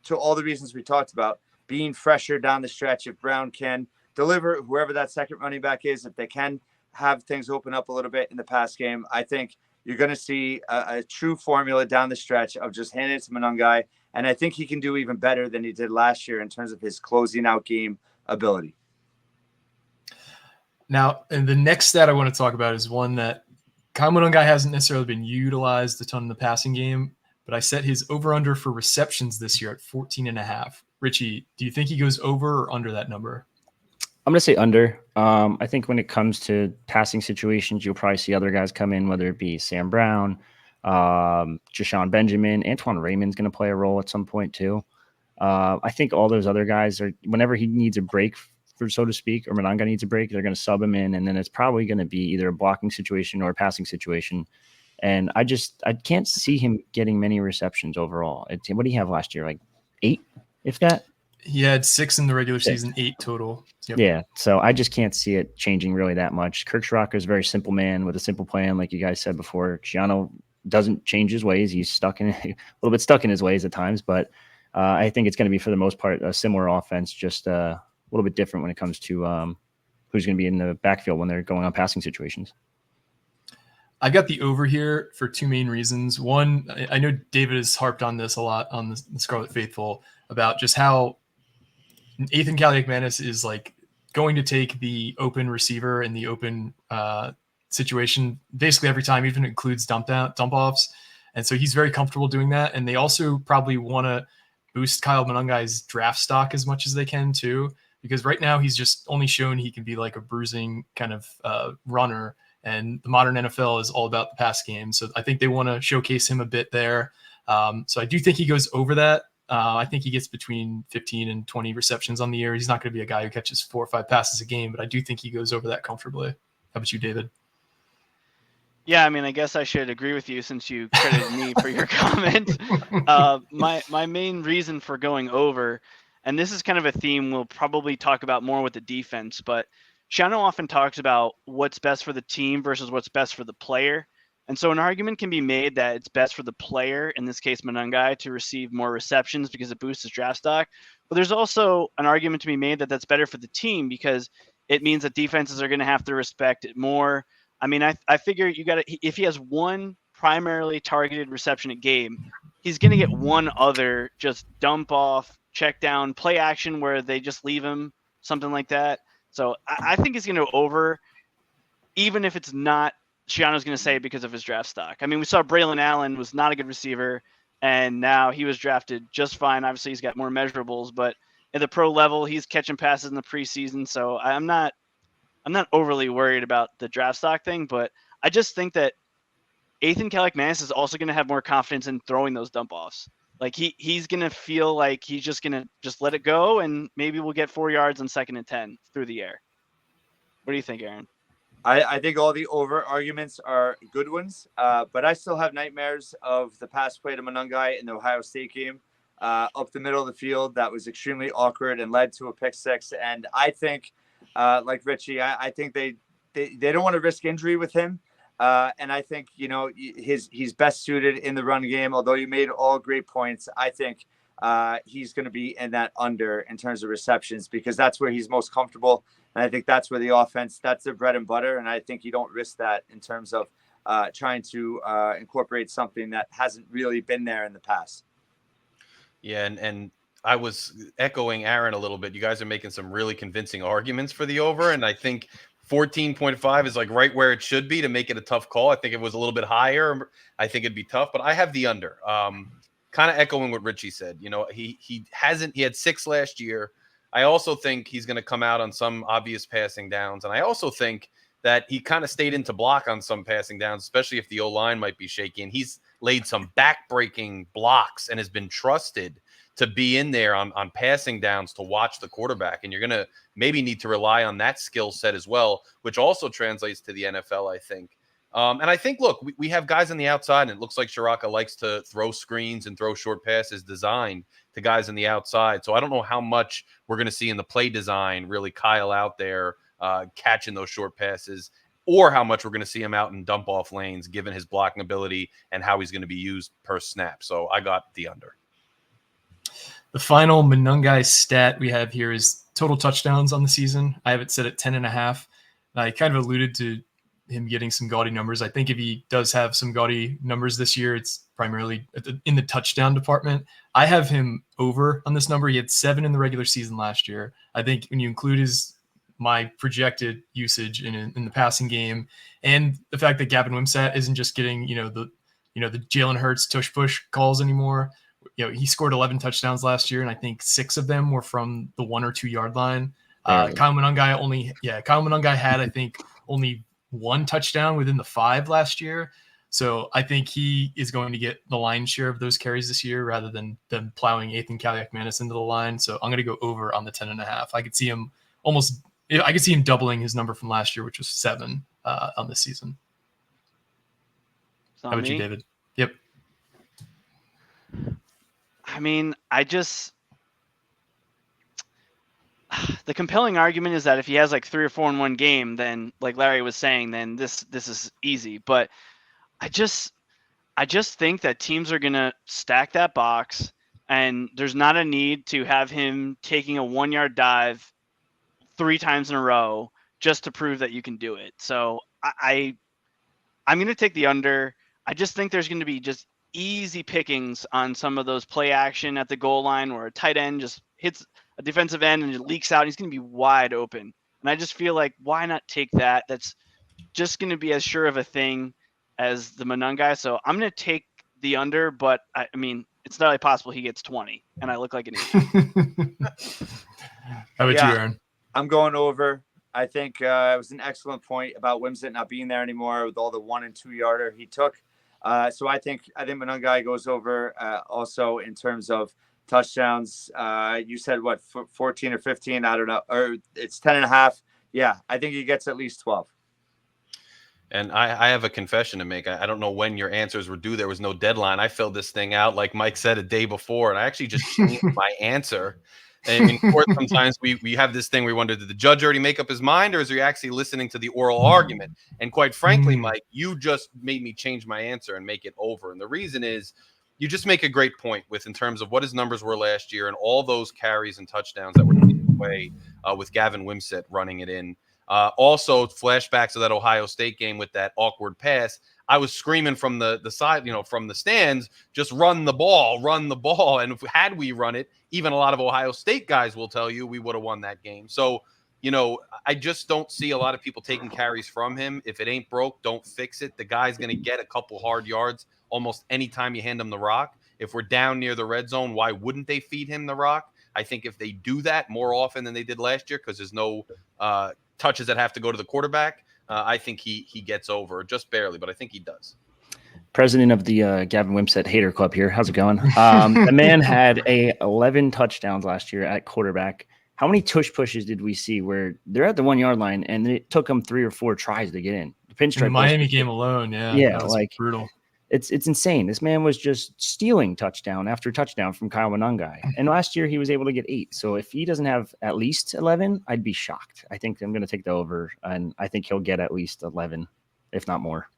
to all the reasons we talked about, being fresher down the stretch, if Brown can deliver, whoever that second running back is, if they can have things open up a little bit in the pass game, I think you're going to see a true formula down the stretch of just handing it to Monangai. And I think he can do even better than he did last year in terms of his closing out game ability. Now, and the next stat I want to talk about is one that Kyle Monangai hasn't necessarily been utilized a ton in the passing game, but I set his over-under for receptions this year at 14.5. Richie, do you think he goes over or under that number? I'm going to say under. I think when it comes to passing situations, you'll probably see other guys come in, whether it be Sam Brown, Jashawn Benjamin, Antoine Raymond's going to play a role at some point too. I think all those other guys are, whenever he needs a break, so to speak, or Monangai needs a break, they're going to sub him in, and then it's probably going to be either a blocking situation or a passing situation. And I can't see him getting many receptions overall. What did he have last year? Like 8, if that? He had 6 in the regular season, 8 total. Yep. Yeah, so I just can't see it changing really that much. Kirk Schrocker is a very simple man with a simple plan, like you guys said before. Schiano doesn't change his ways. He's a little bit stuck in his ways at times, but I think it's going to be, for the most part, a similar offense, just a little bit different when it comes to who's going to be in the backfield when they're going on passing situations. I got the over here for 2 main reasons. One, I know David has harped on this a lot on the Scarlet Faithful about just how Ethan Kaliakmanis is like going to take the open receiver in the open situation basically every time, even includes dump offs. And so he's very comfortable doing that. And they also probably want to boost Kyle Monangai's draft stock as much as they can too, because right now he's just only shown he can be like a bruising kind of runner. And the modern NFL is all about the pass game. So I think they want to showcase him a bit there. So I do think he goes over that. I think he gets between 15 and 20 receptions on the year. He's not going to be a guy who catches 4 or 5 passes a game, but I do think he goes over that comfortably. How about you, David? Yeah, I mean, I guess I should agree with you since you credited me for your comment. My main reason for going over, and this is kind of a theme we'll probably talk about more with the defense, but Schiano often talks about what's best for the team versus what's best for the player. And so an argument can be made that it's best for the player, in this case Monangai, to receive more receptions because it boosts his draft stock. But there's also an argument to be made that that's better for the team because it means that defenses are going to have to respect it more. I mean, I figure if he has one primarily targeted reception a game, he's going to get one other just dump off, check down, play action where they just leave him, something like that. So I think he's going to go over, even if it's not Schiano's going to say because of his draft stock. I mean, we saw Braylon Allen was not a good receiver, and now he was drafted just fine. Obviously, he's got more measurables, but at the pro level, he's catching passes in the preseason. So I'm not overly worried about the draft stock thing, but I just think that Ethan Kaliakmanis is also going to have more confidence in throwing those dump offs. Like he's gonna feel like he's just gonna let it go, and maybe we'll get 4 yards on 2nd and 10 through the air. What do you think, Aaron? I think all the over arguments are good ones, but I still have nightmares of the pass play to Monungai in the Ohio State game, up the middle of the field. That was extremely awkward and led to a pick six. And I think, like Richie, I think they don't want to risk injury with him. And I think, he's best suited in the run game. Although you made all great points, I think he's going to be in that under in terms of receptions, because that's where he's most comfortable. And I think that's where the offense, that's their bread and butter. And I think you don't risk that in terms of trying to incorporate something that hasn't really been there in the past. Yeah, and I was echoing Aaron a little bit. You guys are making some really convincing arguments for the over, and I think 14.5 is like right where it should be to make it a tough call. I think if it was a little bit higher, I think it'd be tough, but I have the under. Kind of echoing what Richie said. He had 6 last year. I also think he's going to come out on some obvious passing downs, and I also think that he kind of stayed into block on some passing downs, especially if the O-line might be shaky. And he's laid some back-breaking blocks and has been trusted to be in there on passing downs to watch the quarterback. And you're going to maybe need to rely on that skill set as well, which also translates to the NFL, I think. And I think, look, we have guys on the outside, and it looks like Shiraka likes to throw screens and throw short passes designed to guys on the outside. So I don't know how much we're going to see in the play design really Kyle out there catching those short passes, or how much we're going to see him out in dump off lanes, given his blocking ability and how he's going to be used per snap. So I got the under. The final Monungai stat we have here is total touchdowns on the season. I have it set at 10.5. I kind of alluded to him getting some gaudy numbers. I think if he does have some gaudy numbers this year, it's primarily in the touchdown department. I have him over on this number. He had 7 in the regular season last year. I think when you include my projected usage in the passing game, and the fact that Gavin Wimsatt isn't just getting the Jalen Hurts tush push calls anymore. He scored 11 touchdowns last year, and I think 6 of them were from the 1 or 2 yard line. Kyle Monungai had, I think, only 1 touchdown within the 5 last year. So I think he is going to get the lion's share of those carries this year, rather than them plowing Ethan Kaliak-Manis into the line. So I'm going to go over on the 10.5. I could see him doubling his number from last year, which was 7 on this season. How about you, David? Yep. I mean, the compelling argument is that if he has like 3 or 4 in one game, then like Larry was saying, then this is easy. But I just think that teams are going to stack that box, and there's not a need to have him taking a 1-yard dive 3 times in a row just to prove that you can do it. So I'm going to take the under. I just think there's going to be just easy pickings on some of those play action at the goal line, where a tight end just hits a defensive end and it leaks out. He's going to be wide open. And I just feel like, why not take that? That's just going to be as sure of a thing as the Monungai. So I'm going to take the under, but I mean, it's not really possible he gets 20 and I look like an idiot. How about you, Aaron? I'm going over. I think it was an excellent point about Wimsatt not being there anymore with all the 1 and 2 yarder he took. So I think Monungai goes over also in terms of touchdowns. You said what, 14 or 15? I don't know. Or it's 10.5. Yeah, I think he gets at least 12. And I have a confession to make. I don't know when your answers were due. There was no deadline. I filled this thing out, like Mike said, a day before, and I actually just changed my answer. And in court, sometimes we have this thing where we wonder, did the judge already make up his mind, or is he actually listening to the oral argument? And quite frankly, Mike, you just made me change my answer and make it over. And the reason is, you just make a great point in terms of what his numbers were last year and all those carries and touchdowns that were taken away with Gavin Wimsatt running it in. Also, flashbacks of that Ohio State game with that awkward pass. I was screaming from the side, from the stands, just run the ball. And had we run it, even a lot of Ohio State guys will tell you we would have won that game. So, I just don't see a lot of people taking carries from him. If it ain't broke, don't fix it. The guy's going to get a couple hard yards almost any time you hand him the rock. If we're down near the red zone, why wouldn't they feed him the rock? I think if they do that more often than they did last year, because there's no touches that have to go to the quarterback, I think he gets over just barely, but I think he does. president of the Gavin Wimsatt Hater Club here. How's it going? The man had 11 touchdowns last year at quarterback. How many tush pushes did we see where they're at the 1 yard line and it took them 3 or 4 tries to get in? The pinstripe In the Miami game alone, yeah, that was like brutal. It's insane. This man was just stealing touchdown after touchdown from Kyle Monangai. And last year he was able to get 8. So if he doesn't have at least 11, I'd be shocked. I think I'm going to take the over, and I think he'll get at least 11, if not more.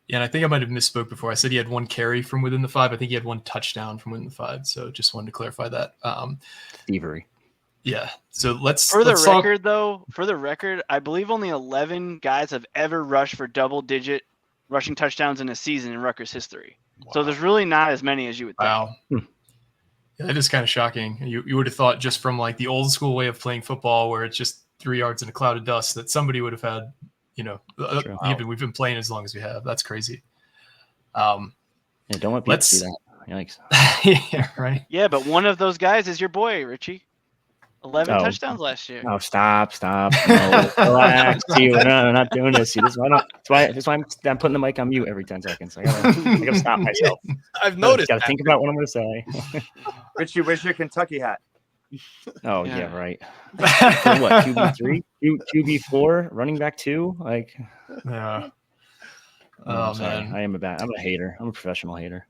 Yeah, and I think I might have misspoke before. I said he had 1 carry from within the 5. I think he had 1 touchdown from within the 5. So just wanted to clarify that. Thievery. Yeah. So let's For the talk. record, I believe only 11 guys have ever rushed for double-digit rushing touchdowns in a season in Rutgers history. Wow. So there's really not as many as you would think. Wow. Yeah, that is kind of shocking. You would have thought just from like the old school way of playing football where it's just 3 yards in a cloud of dust that somebody would have had, we've been playing as long as we have. That's crazy. Yeah, don't let people do that. Yikes. Yeah, right. Yeah, but one of those guys is your boy, Richie. 11 touchdowns last year. Oh, stop. No, relax. See, we're not doing this. See, that's why I'm putting the mic on mute every 10 seconds. I gotta stop myself. I've noticed. Gotta think about what I'm gonna say. Richie, where's your Kentucky hat? Oh yeah, right. What, QB3? QB4, running back 2? Like, yeah. Man, I'm a hater. I'm a professional hater.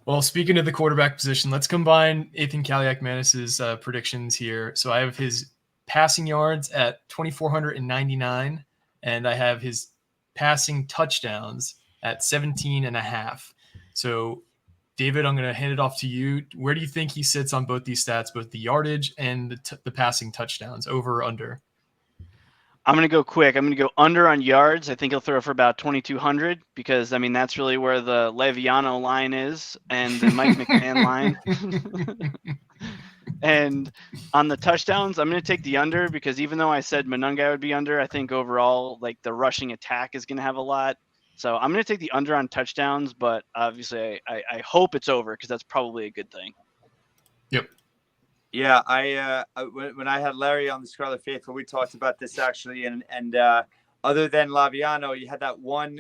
Well, speaking of the quarterback position, let's combine Ethan Kaliak-Manis's predictions here. So I have his passing yards at 2,499, and I have his passing touchdowns at 17.5. So, David, I'm going to hand it off to you. Where do you think he sits on both these stats, both the yardage and the passing touchdowns, over or under? I'm going to go quick. I'm going to go under on yards. I think he'll throw for about 2,200 because, that's really where the Leviano line is and the Mike McMahon line. And on the touchdowns, I'm going to take the under because even though I said Monangai would be under, I think overall, like, the rushing attack is going to have a lot. So I'm going to take the under on touchdowns, but obviously I hope it's over because that's probably a good thing. Yep. Yeah, when I had Larry on the Scarlet Faithful, we talked about this actually, and other than Laviano, you had that one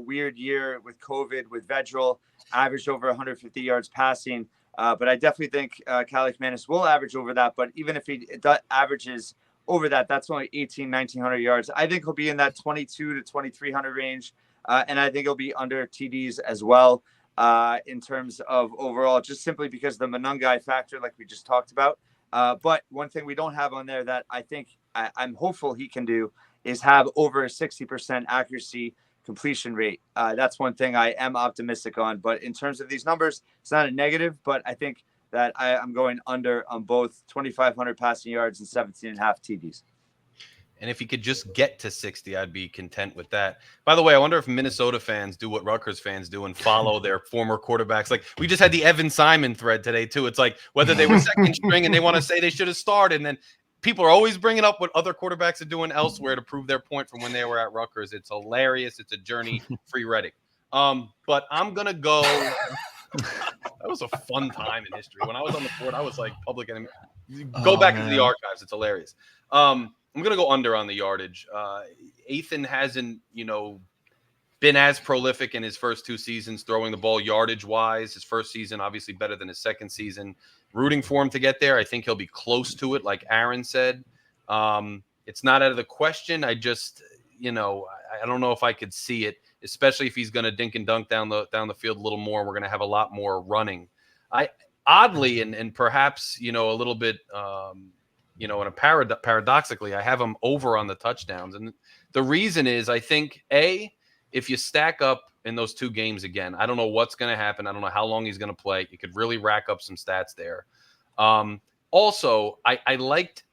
weird year with COVID with Vedral, averaged over 150 yards passing. But I definitely think Kaliak-Manis will average over that. But even if he averages over that, that's only 1,900 yards. I think he'll be in that 2,200 to 2,300 range, and I think he'll be under TDs as well. In terms of overall, just simply because the Monangai factor, like we just talked about. But one thing we don't have on there that I think I'm hopeful he can do is have over a 60% accuracy completion rate. That's one thing I am optimistic on. But in terms of these numbers, it's not a negative, but I think that I'm going under on both 2,500 passing yards and 17.5 TDs. And if he could just get to 60, I'd be content with that. By the way, I wonder if Minnesota fans do what Rutgers fans do and follow their former quarterbacks. Like, we just had the Evan Simon thread today, too. It's like whether they were second string and they want to say they should have started. And then people are always bringing up what other quarterbacks are doing elsewhere to prove their point from when they were at Rutgers. It's hilarious. It's a journey. Free Reddick. But I'm going to go. That was a fun time in history. When I was on the board, I was like public enemy. Go back into the archives. It's hilarious. I'm going to go under on the yardage. Ethan hasn't, been as prolific in his first 2 seasons throwing the ball yardage-wise. His first season, obviously better than his second season. Rooting for him to get there. I think he'll be close to it, like Aaron said. It's not out of the question. I just, I don't know if I could see it, especially if he's going to dink and dunk down the field a little more. We're going to have a lot more running. Oddly, and perhaps, a little bit paradoxically, I have him over on the touchdowns. And the reason is, I think, if you stack up in those 2 games again, I don't know what's going to happen. I don't know how long he's going to play. You could really rack up some stats there. Also, I liked,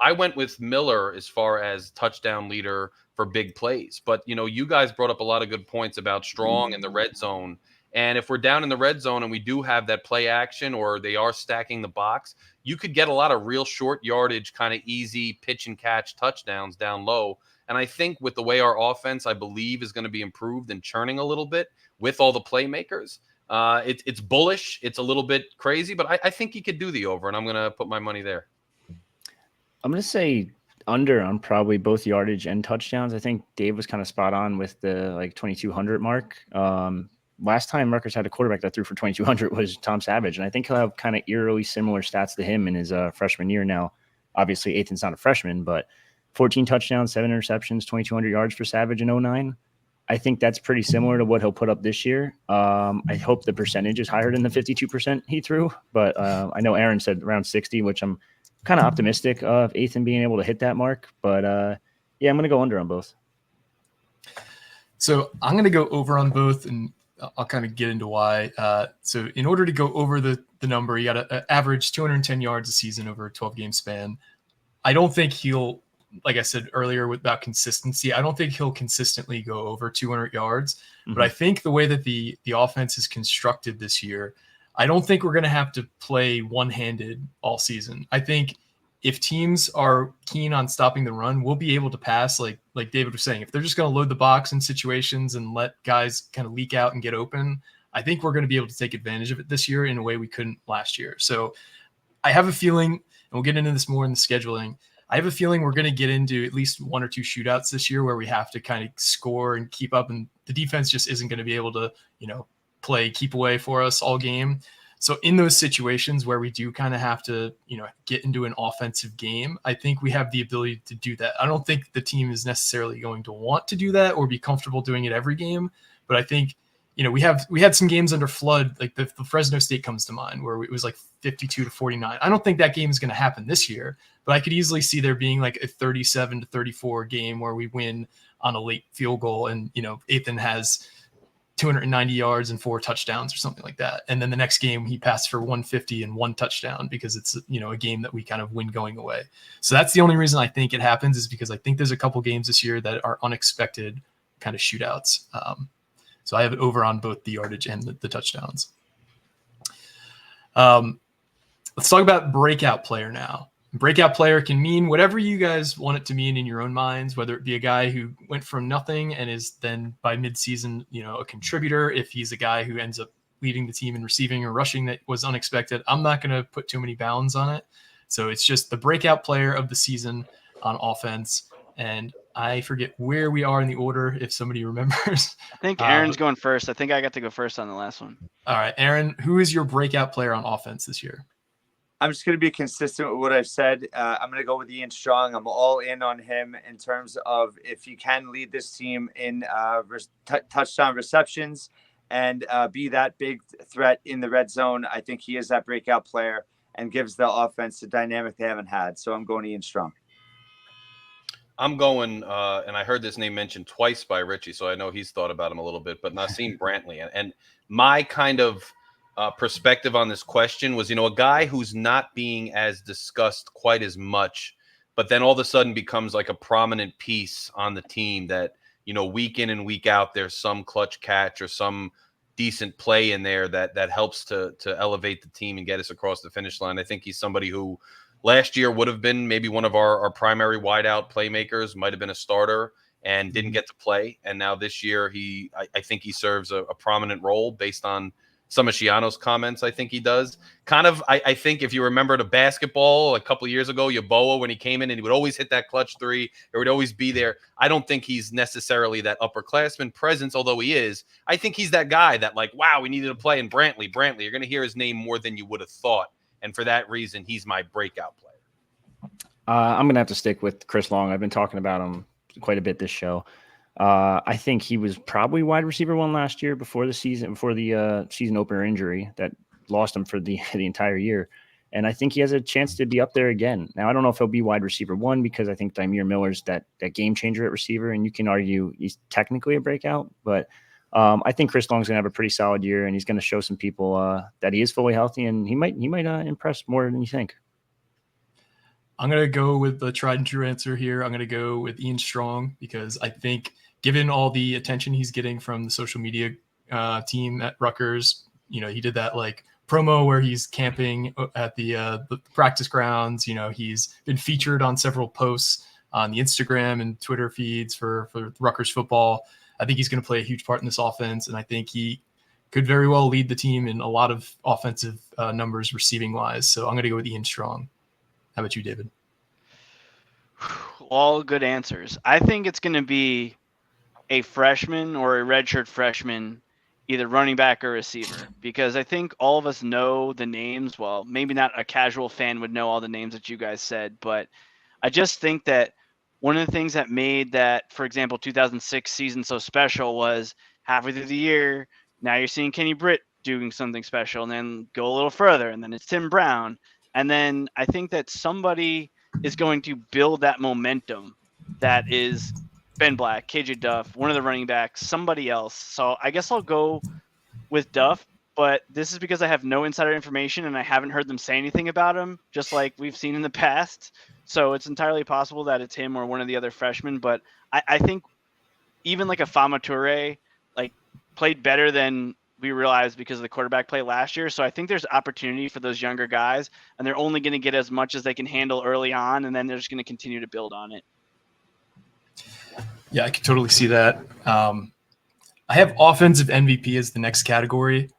I went with Miller as far as touchdown leader for big plays. But, you guys brought up a lot of good points about Strong in the red zone. And if we're down in the red zone and we do have that play action or they are stacking the box, you could get a lot of real short yardage, kind of easy pitch and catch touchdowns down low. And I think with the way our offense, I believe, is going to be improved and churning a little bit with all the playmakers, it's bullish. It's a little bit crazy, but I think he could do the over, and I'm going to put my money there. I'm going to say under on probably both yardage and touchdowns. I think Dave was kind of spot on with the like 2,200 mark. Last time Rutgers had a quarterback that threw for 2,200 was Tom Savage, and I think he'll have kind of eerily similar stats to him in his freshman year. Now, obviously, Ethan's not a freshman, but 14 touchdowns, 7 interceptions, 2,200 yards for Savage in 09. I think that's pretty similar to what he'll put up this year. I hope the percentage is higher than the 52% he threw, but I know Aaron said around 60, which I'm kind of optimistic of Ethan being able to hit that mark. But yeah, I'm going to go under on both. So I'm going to go over on both, and I'll kind of get into why. So in order to go over the number, you got to average 210 yards a season over a 12-game span. I don't think he'll, like I said earlier about consistency, I don't think he'll consistently go over 200 yards. But I think the way that the offense is constructed this year, I don't think we're going to have to play one-handed all season. I think if teams are keen on stopping the run, we'll be able to pass, like David was saying. If they're just going to load the box in situations and let guys kind of leak out and get open, I think we're going to be able to take advantage of it this year in a way we couldn't last year. So I have a feeling, and we'll get into this more in the scheduling, I have a feeling we're going to get into at least 1 or 2 shootouts this year where we have to kind of score and keep up, and the defense just isn't going to be able to, play keep away for us all game. So in those situations where we do kind of have to, get into an offensive game, I think we have the ability to do that. I don't think the team is necessarily going to want to do that or be comfortable doing it every game, but I think, we had some games under flood, like the Fresno State comes to mind, where it was like 52-49. I don't think that game is going to happen this year, but I could easily see there being like a 37-34 game where we win on a late field goal, and Ethan has 290 yards and 4 touchdowns or something like that. And then the next game he passed for 150 and 1 touchdown because it's, a game that we kind of win going away. So that's the only reason I think it happens, is because I think there's a couple games this year that are unexpected kind of shootouts. So I have it over on both the yardage and the touchdowns. Let's talk about breakout player now. Breakout player can mean whatever you guys want it to mean in your own minds, whether it be a guy who went from nothing and is then by midseason, a contributor. If he's a guy who ends up leading the team in receiving or rushing that was unexpected, I'm not going to put too many bounds on it. So it's just the breakout player of the season on offense. And I forget where we are in the order, if somebody remembers. I think Aaron's going first. I think I got to go first on the last one. All right, Aaron, who is your breakout player on offense this year? I'm just going to be consistent with what I've said. I'm going to go with Ian Strong. I'm all in on him in terms of if he can lead this team in touchdown receptions and be that big threat in the red zone. I think he is that breakout player and gives the offense the dynamic they haven't had. So I'm going Ian Strong. I'm going, and I heard this name mentioned twice by Richie, so I know he's thought about him a little bit, but Nassim Brantley. And my kind of perspective on this question was, a guy who's not being as discussed quite as much, but then all of a sudden becomes like a prominent piece on the team that, week in and week out, there's some clutch catch or some decent play in there that helps to elevate the team and get us across the finish line. I think he's somebody who last year would have been maybe one of our primary wideout playmakers, might have been a starter and didn't get to play. And now this year, I think he serves a prominent role based on some of Shiano's comments. I think he does. Kind of, I think if you remember the basketball a couple of years ago, Yeboah, when he came in and he would always hit that clutch three, it would always be there. I don't think he's necessarily that upperclassman presence, although he is. I think he's that guy that like, wow, we needed to play in Brantley. You're going to hear his name more than you would have thought. And for that reason, he's my breakout player. I'm going to have to stick with Chris Long. I've been talking about him quite a bit this show. I think he was probably wide receiver 1 last year before the season opener injury that lost him for the entire year. And I think he has a chance to be up there again. Now, I don't know if he'll be wide receiver 1 because I think Dymere Miller's that game changer at receiver, and you can argue he's technically a breakout, but I think Chris Long's going to have a pretty solid year, and he's going to show some people that he is fully healthy, and he might impress more than you think. I'm going to go with the tried and true answer here. I'm going to go with Ian Strong because I think given all the attention he's getting from the social media team at Rutgers, he did that like promo where he's camping at the practice grounds. He's been featured on several posts on the Instagram and Twitter feeds for Rutgers football. I think he's going to play a huge part in this offense, and I think he could very well lead the team in a lot of offensive numbers receiving wise. So I'm going to go with Ian Strong. How about you, David? all good answers. I think it's going to be a freshman or a redshirt freshman, either running back or receiver, because I think all of us know the names. Well, maybe not a casual fan would know all the names that you guys said, but I just think that one of the things that made that, for example, 2006 season so special was halfway through the year, now you're seeing Kenny Britt doing something special, and then go a little further, and then it's Tim Brown. And then I think that somebody is going to build that momentum that is Ben Black, KJ Duff, one of the running backs, somebody else. So I guess I'll go with Duff, but this is because I have no insider information and I haven't heard them say anything about him, just like we've seen in the past. So it's entirely possible that it's him or one of the other freshmen. But I think even like a Fama Toure, like, played better than we realized because of the quarterback play last year. So I think there's opportunity for those younger guys, and they're only going to get as much as they can handle early on, and then they're just going to continue to build on it. Yeah, I can totally see that. I have offensive MVP as the next category.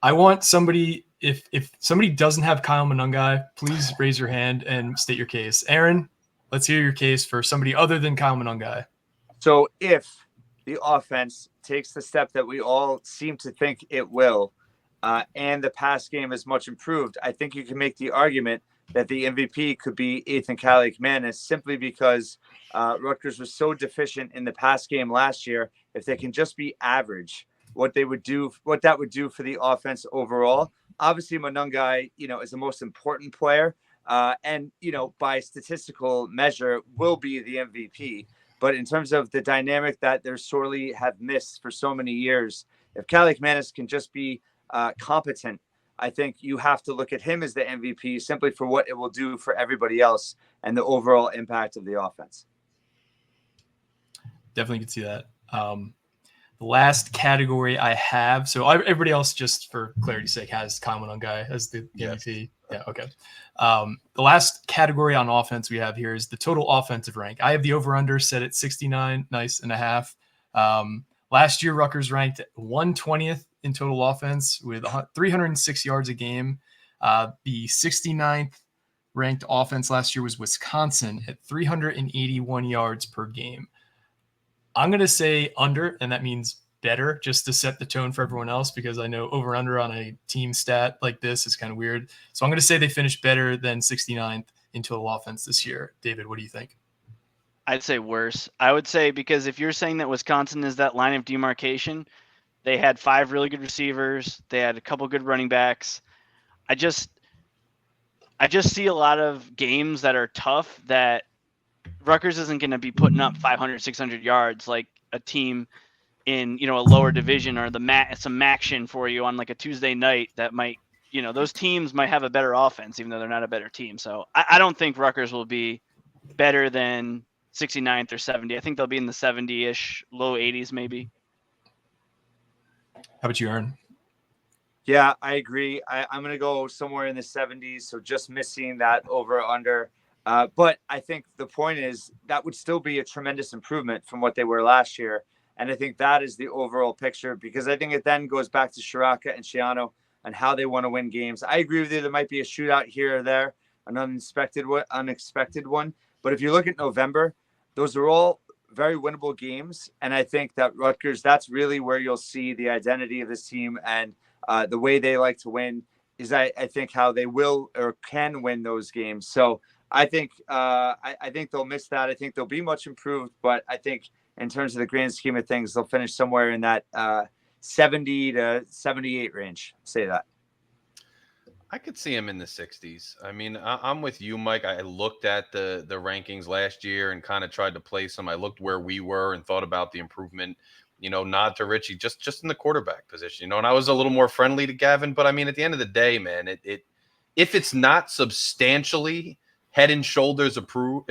I want somebody, if somebody doesn't have Kyle Monungai, please raise your hand and state your case. Aaron, let's hear your case for somebody other than Kyle Monungai. So if the offense takes the step that we all seem to think it will, and the pass game is much improved, I think you can make the argument that the MVP could be Ethan Kaliakmanis, simply because Rutgers was so deficient in the pass game last year. If they can just be average, what that would do for the offense overall. Obviously, Monungai, is the most important player, and by statistical measure will be the MVP. But in terms of the dynamic that they sorely have missed for so many years, if Kaliakmanis can just be competent, I think you have to look at him as the MVP simply for what it will do for everybody else and the overall impact of the offense. Definitely could see that. The last category I have, so everybody else, just for clarity's sake, has Kyle Monungai as the MVP. Yeah, okay. The last category on offense we have here is the total offensive rank. I have the over-under set at 69, nice and a half. Last year, Rutgers ranked 120th in total offense with 306 yards a game. The 69th ranked offense last year was Wisconsin at 381 yards per game. I'm going to say under, and that means better, just to set the tone for everyone else, because I know over under on a team stat like this is kind of weird. So I'm going to say they finished better than 69th in total offense this year. David, what do you think? I'd say worse. I would say, because if you're saying that Wisconsin is that line of demarcation, they had 5 really good receivers. They had a couple good running backs. I just see a lot of games that are tough that Rutgers isn't going to be putting up 500, 600 yards like a team in, a lower division, or some action for you on like a Tuesday night that might, those teams might have a better offense, even though they're not a better team. So I don't think Rutgers will be better than 69th or 70. I think they'll be in the 70-ish, low 80s maybe. How about you, Aaron? Yeah, I agree. I'm going to go somewhere in the 70s, so just missing that over under. But I think the point is that would still be a tremendous improvement from what they were last year. And I think that is the overall picture, because I think it then goes back to Shiraka and Shiano and how they want to win games. I agree with you. There might be a shootout here or there, an unexpected one. But if you look at November, those are all very winnable games. And I think that Rutgers, that's really where you'll see the identity of this team, and the way they like to win is I think how they will or can win those games. So I think I think they'll miss that. I think they'll be much improved, but I think in terms of the grand scheme of things, they'll finish somewhere in that 70 to 78 range. Say that. I could see him in the 60s. I mean, I'm with you, Mike. I looked at the rankings last year and kind of tried to place them. I looked where we were and thought about the improvement. Nod to Richie, just in the quarterback position. And I was a little more friendly to Gavin, but I mean, at the end of the day, man, if it's not substantially head and shoulders improved,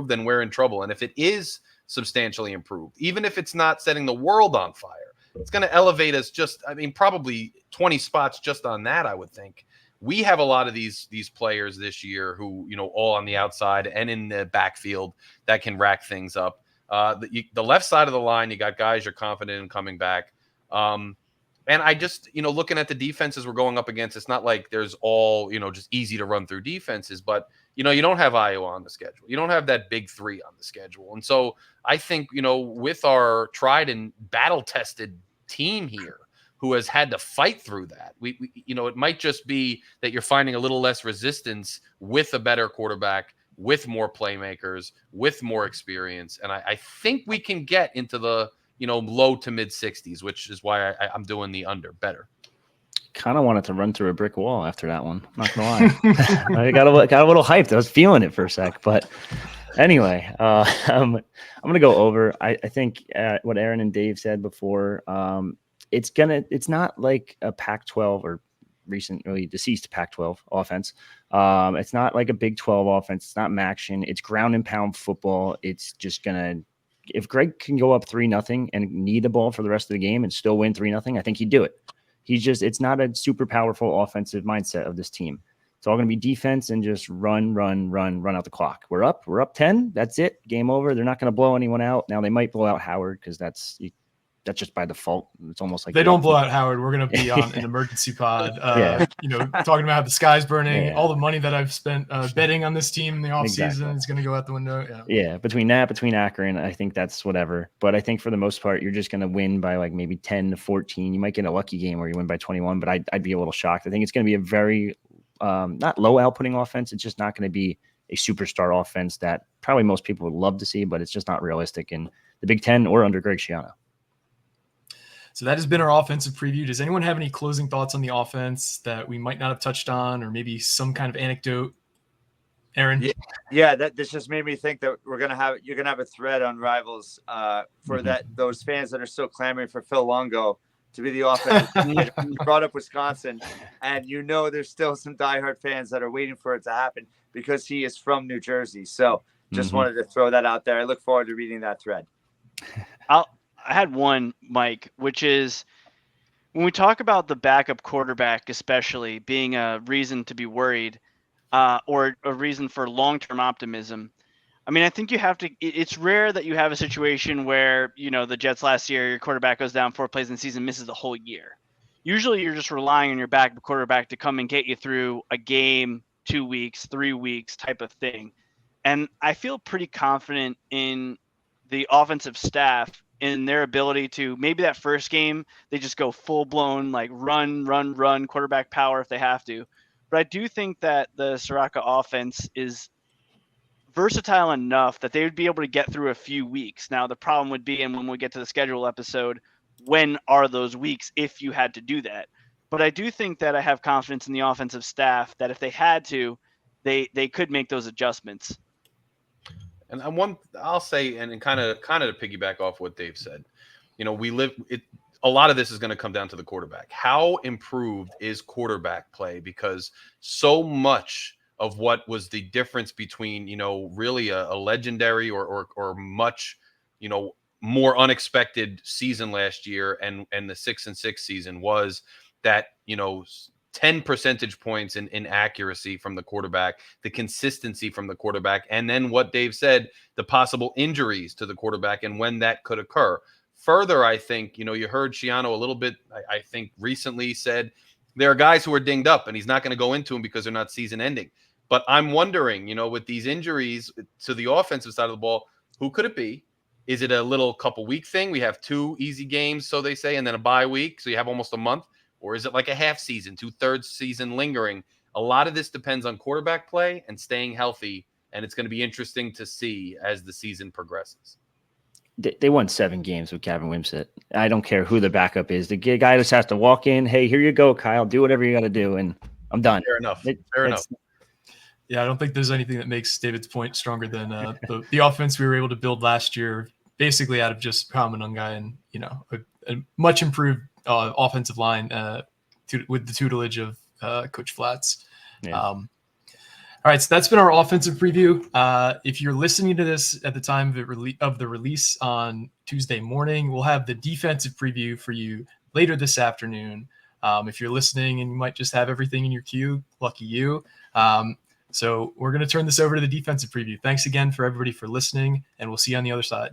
then we're in trouble. And if it is substantially improved, even if it's not setting the world on fire, it's going to elevate us probably 20 spots just on that, I would think. We have a lot of these players this year who, all on the outside and in the backfield that can rack things up. The left side of the line, you got guys you're confident in coming back. And I just, looking at the defenses we're going up against, it's not like there's all, just easy to run through defenses, but, you don't have Iowa on the schedule. You don't have that big three on the schedule. And so I think, with our tried and battle tested team here who has had to fight through that, we it might just be that you're finding a little less resistance with a better quarterback, with more playmakers, with more experience. And I think we can get into the, low to mid 60s, which is why I'm doing the under better. Kind of wanted to run through a brick wall after that one. I'm not gonna lie. I got a little hyped. I was feeling it for a sec, but anyway, I'm gonna go over. I think what Aaron and Dave said before. It's not like a Pac-12 or recently deceased Pac-12 offense. It's not like a Big 12 offense. It's not Maction. It's ground and pound football. It's just gonna. If Greg can go up 3-0 and need the ball for the rest of the game and still win 3-0, I think he'd do it. It's not a super powerful offensive mindset of this team. It's all going to be defense and just run out the clock. We're up 10. That's it. Game over. They're not going to blow anyone out. Now they might blow out Howard because that's just by default. It's almost like they don't blow out Howard. We're going to be on an emergency pod, talking about how the sky's burning, all the money that I've spent betting on this team in the offseason is going to go out the window. Yeah. Between Akron, I think that's whatever. But I think for the most part, you're just going to win by like maybe 10-14. You might get a lucky game where you win by 21, but I'd be a little shocked. I think it's going to be a very not low outputting offense. It's just not going to be a superstar offense that probably most people would love to see, but it's just not realistic in the Big Ten or under Greg Schiano. So that has been our offensive preview. Does anyone have any closing thoughts on the offense that we might not have touched on, or maybe some kind of anecdote? Aaron? Yeah, this just made me think that you're gonna have a thread on Rivals for those fans that are still clamoring for Phil Longo to be the offense. You brought up Wisconsin, and there's still some diehard fans that are waiting for it to happen because he is from New Jersey. So just wanted to throw that out there. I look forward to reading that thread. I had one, Mike, which is when we talk about the backup quarterback, especially being a reason to be worried or a reason for long-term optimism. I mean, I think you have to – it's rare that you have a situation where, the Jets last year, your quarterback goes down 4 plays in the season, misses the whole year. Usually you're just relying on your backup quarterback to come and get you through a game, 2 weeks, 3 weeks type of thing. And I feel pretty confident in the offensive staff in their ability to maybe that first game, they just go full blown, like run, quarterback power if they have to. But I do think that the Soraka offense is versatile enough that they would be able to get through a few weeks. Now, the problem would be, and when we get to the schedule episode, when are those weeks if you had to do that? But I do think that I have confidence in the offensive staff that if they had to, they could make those adjustments. And I'll say, and kind of to piggyback off what Dave said, a lot of this is going to come down to the quarterback. How improved is quarterback play? Because so much of what was the difference between, really a legendary or much, more unexpected season last year and the 6-6 season was that, 10 percentage points in accuracy from the quarterback, the consistency from the quarterback, and then what Dave said, the possible injuries to the quarterback and when that could occur. Further, I think, you heard Schiano a little bit, I think recently said there are guys who are dinged up and he's not going to go into them because they're not season ending. But I'm wondering, with these injuries to the offensive side of the ball, who could it be? Is it a little couple week thing? We have 2 easy games, so they say, and then a bye week. So you have almost a month. Or is it like a half season, 2/3 season lingering? A lot of this depends on quarterback play and staying healthy, and it's going to be interesting to see as the season progresses. They won 7 games with Gavin Wimsatt. I don't care who the backup is. The guy just has to walk in, hey, here you go, Kyle, do whatever you got to do, and I'm done. Fair enough. Fair enough. Yeah, I don't think there's anything that makes David's point stronger than the offense we were able to build last year, basically out of just Kamanunga and, a much improved offensive line with the tutelage of Coach Flats. Yeah. All right, so that's been our offensive preview. If you're listening to this at the time of the release on Tuesday morning, we'll have the defensive preview for you later this afternoon. If you're listening and you might just have everything in your queue, lucky you. So we're going to turn this over to the defensive preview. Thanks again for everybody for listening, and we'll see you on the other side.